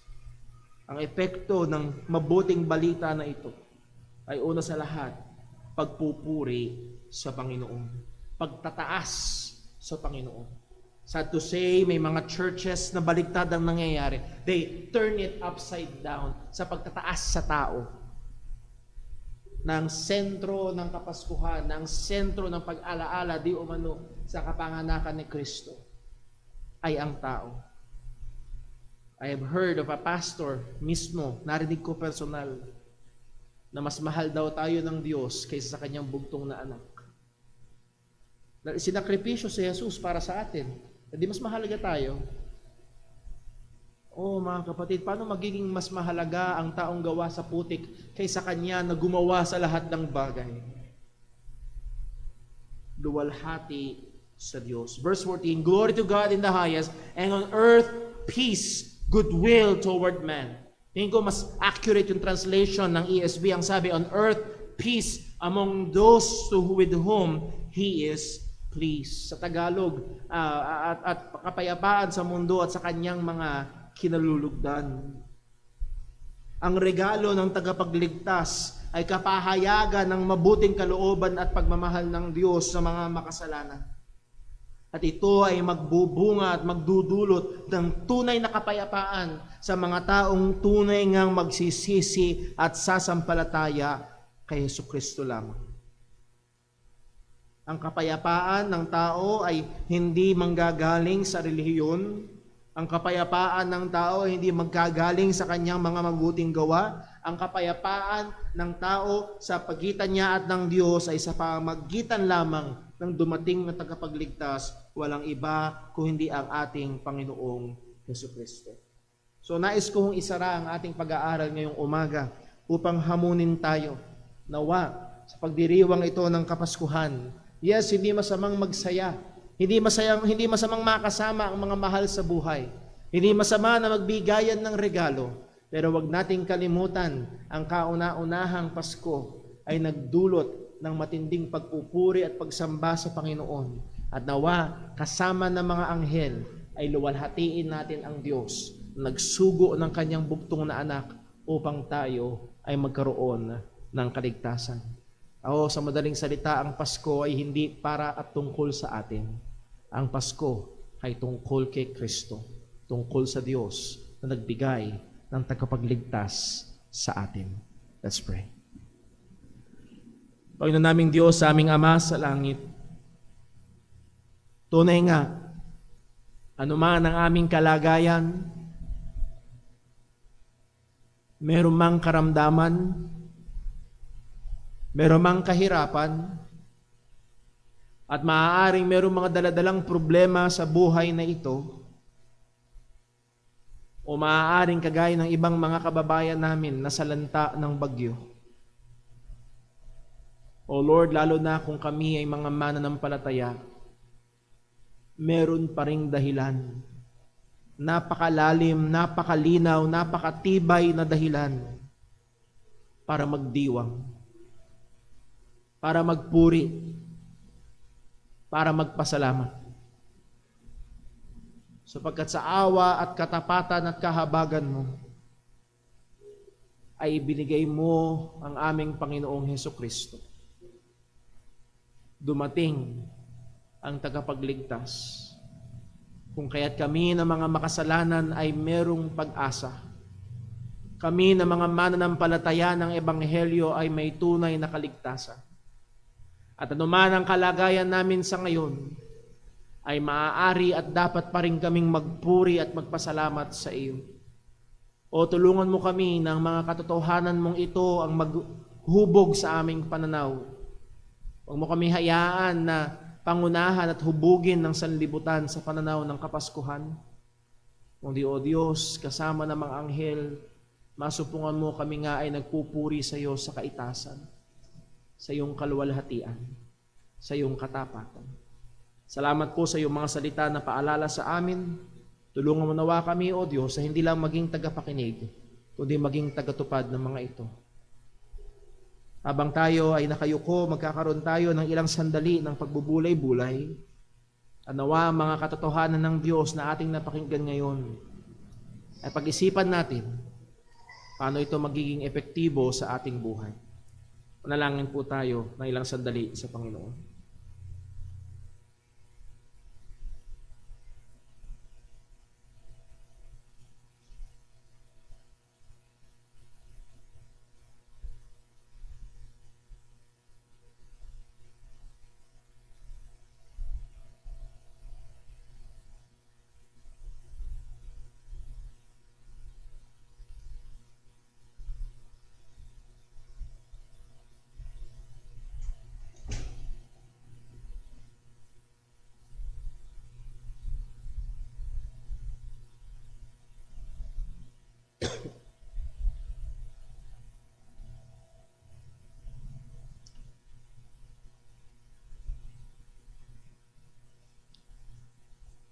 Ang epekto ng mabuting balita na ito ay una sa lahat, pagpupuri sa Panginoon. Pagtataas sa Panginoon. Sad to say, may mga churches na baliktad ang nangyayari. They turn it upside down sa pagtataas sa tao. Ng sentro ng Kapaskuhan, ng sentro ng pag-alaala di umano sa kapanganakan ni Kristo ay ang tao. I have heard of a pastor mismo, narinig ko personal, na mas mahal daw tayo ng Diyos kaysa sa kanyang bugtong na anak. Sinakripisyo si Jesus para sa atin. Hindi mas mahalaga tayo. Oh mga kapatid, paano magiging mas mahalaga ang taong gawa sa putik kaysa kanya na gumawa sa lahat ng bagay? Luwalhati sa Diyos. Verse 14, glory to God in the highest, and on earth peace, goodwill toward man. Tingin ko mas accurate yung translation ng ESV. Ang sabi, on earth peace among those with whom He is pleased. Sa Tagalog, at kapayapaan sa mundo at sa kanyang mga kinalulugdan. Ang regalo ng tagapagligtas ay kapahayagan ng mabuting kalooban at pagmamahal ng Diyos sa mga makasalanan. At ito ay magbubunga at magdudulot ng tunay na kapayapaan sa mga taong tunay ngang magsisisi at sasampalataya kay Jesucristo lamang. Ang kapayapaan ng tao ay hindi manggagaling sa relihiyon. Ang kapayapaan ng tao ay hindi magkagaling sa kanyang mga mabuting gawa. Ang kapayapaan ng tao sa pagitan niya at ng Diyos ay sa pamagitan lamang ng dumating na tagapagligtas, walang iba kung hindi ang ating Panginoong Jesucristo. So nais kong isara ang ating pag-aaral ngayong umaga upang hamunin tayo nawa sa pagdiriwang ito ng Kapaskuhan. Yes, hindi masamang magsaya. Hindi masamang makasama ang mga mahal sa buhay. Hindi masama na magbigayan ng regalo. Pero wag nating kalimutan, ang kauna-unahang Pasko ay nagdulot ng matinding pagpupuri at pagsamba sa Panginoon. At nawa, kasama ng mga anghel, ay luwalhatiin natin ang Diyos, nagsugo ng kanyang bugtong na anak upang tayo ay magkaroon ng kaligtasan. Sa madaling salita, ang Pasko ay hindi para at tungkol sa atin. Ang Pasko ay tungkol kay Kristo, tungkol sa Diyos na nagbigay ng tagapagligtas sa atin. Let's pray. Panginoon naming Diyos, sa aming Ama sa langit, tunay nga, anuman ang aming kalagayan, meron mang karamdaman, meron mang kahirapan, at maaaring meron mga daladalang problema sa buhay na ito, o maaaring kagaya ng ibang mga kababayan namin na salanta ng bagyo. O Lord, lalo na kung kami ay mga mananampalataya, meron pa ring dahilan. Napakalalim, napakalinaw, napakatibay na dahilan para magdiwang, para magpuri, para magpasalamat. Sapagkat sa awa at katapatan at kahabagan mo, ay ibinigay mo ang aming Panginoong Hesukristo. Dumating ang tagapagligtas, kung kaya't kami na mga makasalanan ay merong pag-asa. Kami na mga mananampalataya ng Ebanghelyo ay may tunay na kaligtasan. At anuman ang kalagayan namin sa ngayon, ay maaari at dapat pa rin kaming magpuri at magpasalamat sa iyo. O tulungan mo kami ng mga katotohanan mong ito ang maghubog sa aming pananaw. Huwag mo kami hayaan na pangunahan at hubugin ng sanlibutan sa pananaw ng Kapaskuhan. Kundi, O Diyos, kasama ng mga anghel, masupungan mo kami nga ay nagpupuri sa iyo sa kaitasan, sa iyong kaluwalhatian, sa iyong katapatan. Salamat po sa iyong mga salita na paalala sa amin. Tulungan mo nawa kami, O Diyos, na hindi lang maging tagapakinig, kundi maging tagatupad ng mga ito. Habang tayo ay nakayuko, magkakaroon tayo ng ilang sandali ng pagbubulay-bulay. At nawa mga katotohanan ng Diyos na ating napakinggan ngayon, ay pag-isipan natin paano ito magiging epektibo sa ating buhay. Panalangin po tayo ng ilang sandali sa Panginoon.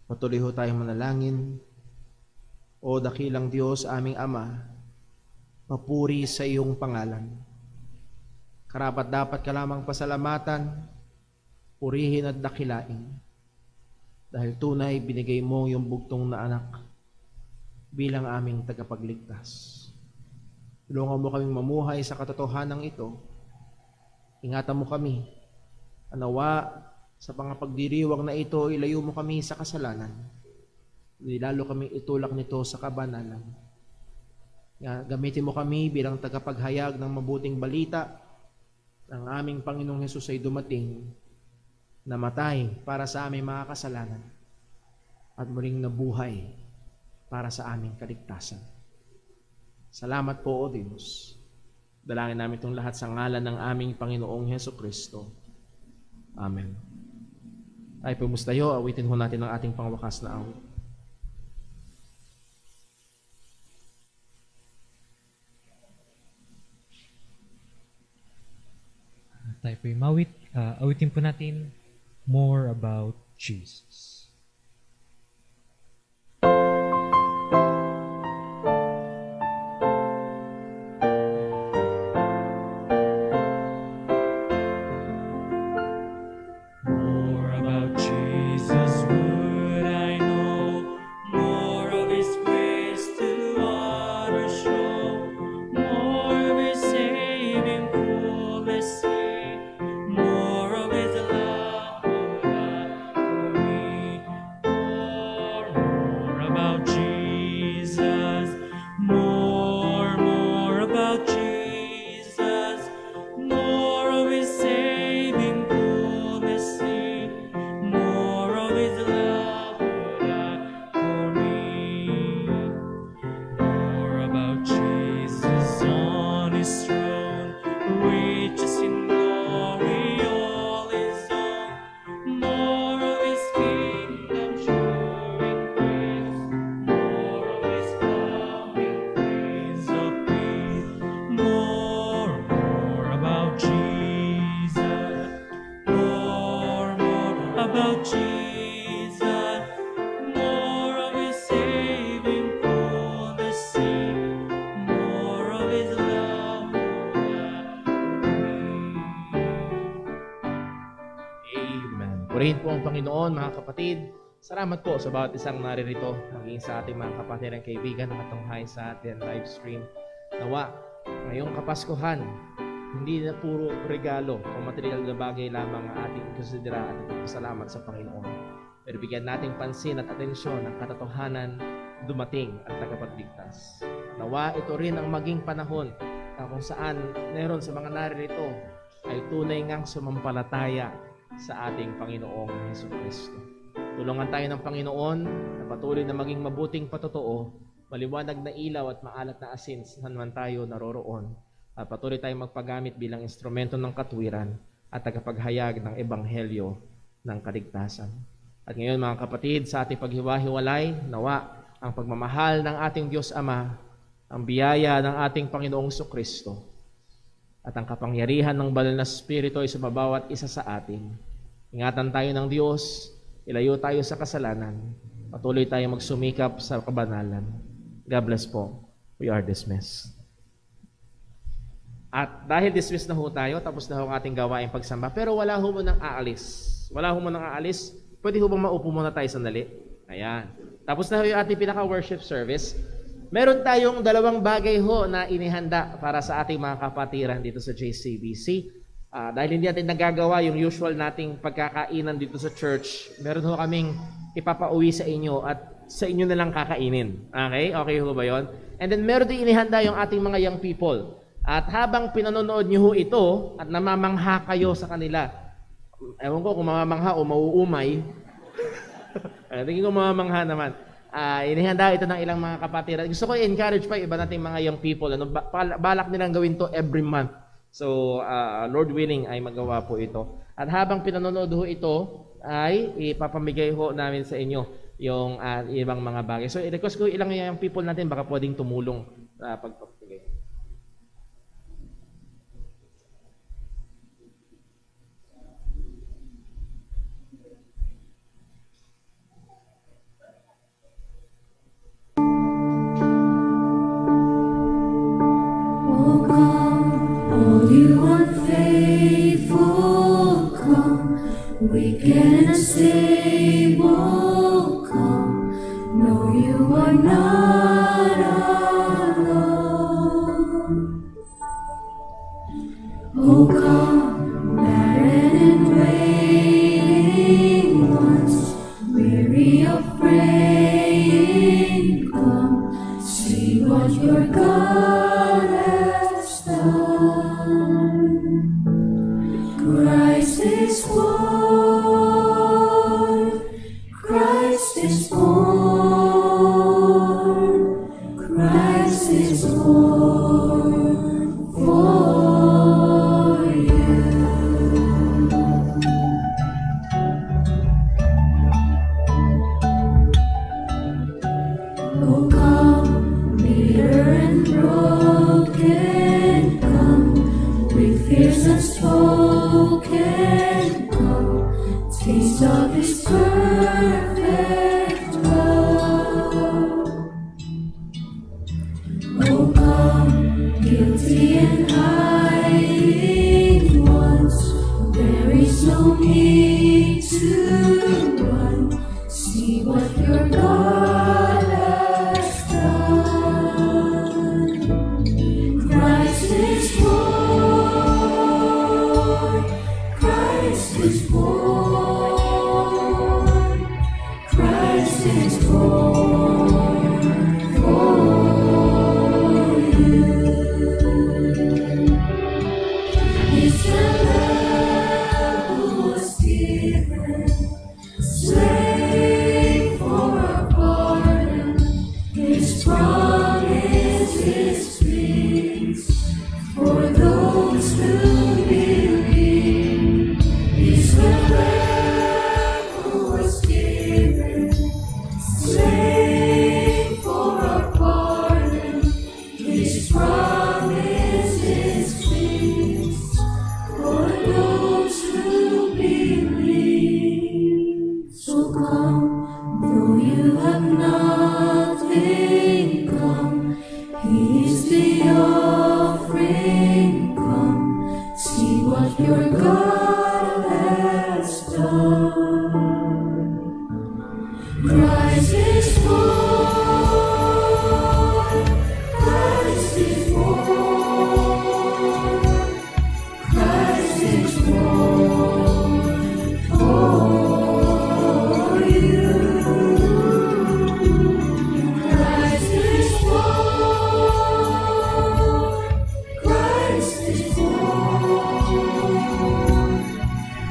Patuloy ho tayong manalangin. O dakilang Diyos, aming Ama, papuri sa iyong pangalan. Karapat dapat ka lamang pasalamatan, purihin at dakilain. Dahil tunay binigay mo yung bugtong na anak bilang aming tagapagligtas. Tulungan mo kaming mamuhay sa katotohanan ito. Ingatan mo kami. Anawa, sa pangapagdiriwang na ito, ilayo mo kami sa kasalanan. Lalo kami itulak nito sa kabanalan. Gamitin mo kami bilang tagapaghayag ng mabuting balita ang aming Panginoong Hesus ay dumating, namatay para sa aming mga kasalanan, at muling nabuhay para sa aming kaligtasan. Salamat po, O Diyos. Dalangin namin itong lahat sa ngalan ng aming Panginoong Hesus Kristo. Amen. Tayo po mustayo, awitin ho natin ang ating pangwakas na awit. Tayo po yung mawit. Awitin po natin More About Jesus. More about Jesus would I know, more of His grace to others show, more of His saving fullness see, more of His love would I for me. More about Jesus, more about Jesus, more of His saving fullness see, more of His love would I for me. More about Jesus on His throne, riches in glory all His own, more of His kingdom sure in grace, more of His coming Prince of Peace, more about Jesus, more about Jesus, more of His saving fullness see, more of His love Amen. Purihin po ang Panginoon, mga kapatid. Salamat po sa bawat isang naririto, maging sa ating mga kapatid at kaibigan na matunghay sa ating live stream. Nawa, ngayong Kapaskuhan, hindi na puro regalo o material na bagay lamang ang ating konsidera at salamat sa Panginoon. Pero bigyan nating pansin at atensyon ang katotohanan dumating at tagapagligtas. Nawa, ito rin ang maging panahon na kung saan meron sa mga naririto ay tunay ngang sumampalataya sa ating Panginoong Jesucristo. Tulungan tayo ng Panginoon na patuloy na maging mabuting patotoo, maliwanag na ilaw at maalat na asin saan man tayo naroroon. At patuloy tayong magpagamit bilang instrumento ng katwiran at tagapaghayag ng ebanghelyo ng kaligtasan. At ngayon mga kapatid, sa ating paghiwa-hiwalay, nawa ang pagmamahal ng ating Diyos Ama, ang biyaya ng ating Panginoong Jesucristo, at ang kapangyarihan ng Banal na Espiritu ay sumabawat isa sa atin. Ingatan tayo ng Diyos, ilayo tayo sa kasalanan, patuloy tayong magsumikap sa kabanalan. God bless po. We are dismissed. At dahil dismissed na ho tayo, tapos na ho ang ating gawaing pagsamba, pero wala ho mo nang aalis. Wala ho mo nang aalis. Pwede ho bang maupo muna tayo sandali? Ayan. Tapos na ho yung ating pinaka-worship service. Meron tayong dalawang bagay ho na inihanda para sa ating mga kapatiran dito sa JCBC. Dahil hindi natin nagagawa yung usual nating pagkakainan dito sa church, meron ho kaming ipapauwi sa inyo at sa inyo na lang kakainin. Okay? Okay ho ba yun? And then meron din inihanda yung ating mga young people. At habang pinanonood nyo ho ito at namamangha kayo sa kanila, ewan ko kung mamamangha o mauumay, tingin ko mamamangha naman. Inihanda ito ng ilang mga kapatiran. Gusto ko i-encourage pa iba nating mga young people. Balak nilang gawin to every month. So, Lord willing ay magawa po ito. At habang pinanonood ho ito, ay ipapamigay ho namin sa inyo yung ibang mga bagay. So, i-request ko ilang young people natin baka pwedeng tumulong sa pagpapigay. Oh, come, all you unfaithful, come, weak and unstable, come, no, you are not alone. Oh, come, barren and waiting ones, weary of praying, come, see what your God has done. words unspoken, come, taste of His perfect love. Oh, come, guilty and hiding ones, there is no need to run. See what your God has done. Christ is born. Christ is born. Christ is born for you. He's the Lamb who was given, slain for our pardon. His promise is peace for those who believe. He's the Lamb who was given, slain for our pardon. His promise is peace for those who believe. So come, though you have nothing, come. He is the offering. Come, see what your God has done. Christ is born. Christ is born. Christ is born for you. Christ is born. Christ is born.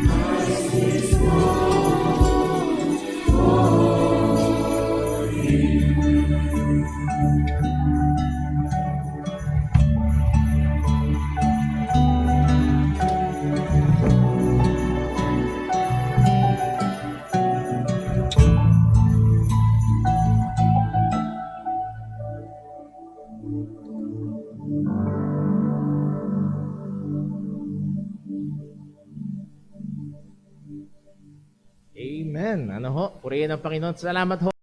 Christ is born for you. Amen. Ano ho? Purihin ang Panginoon. Salamat ho.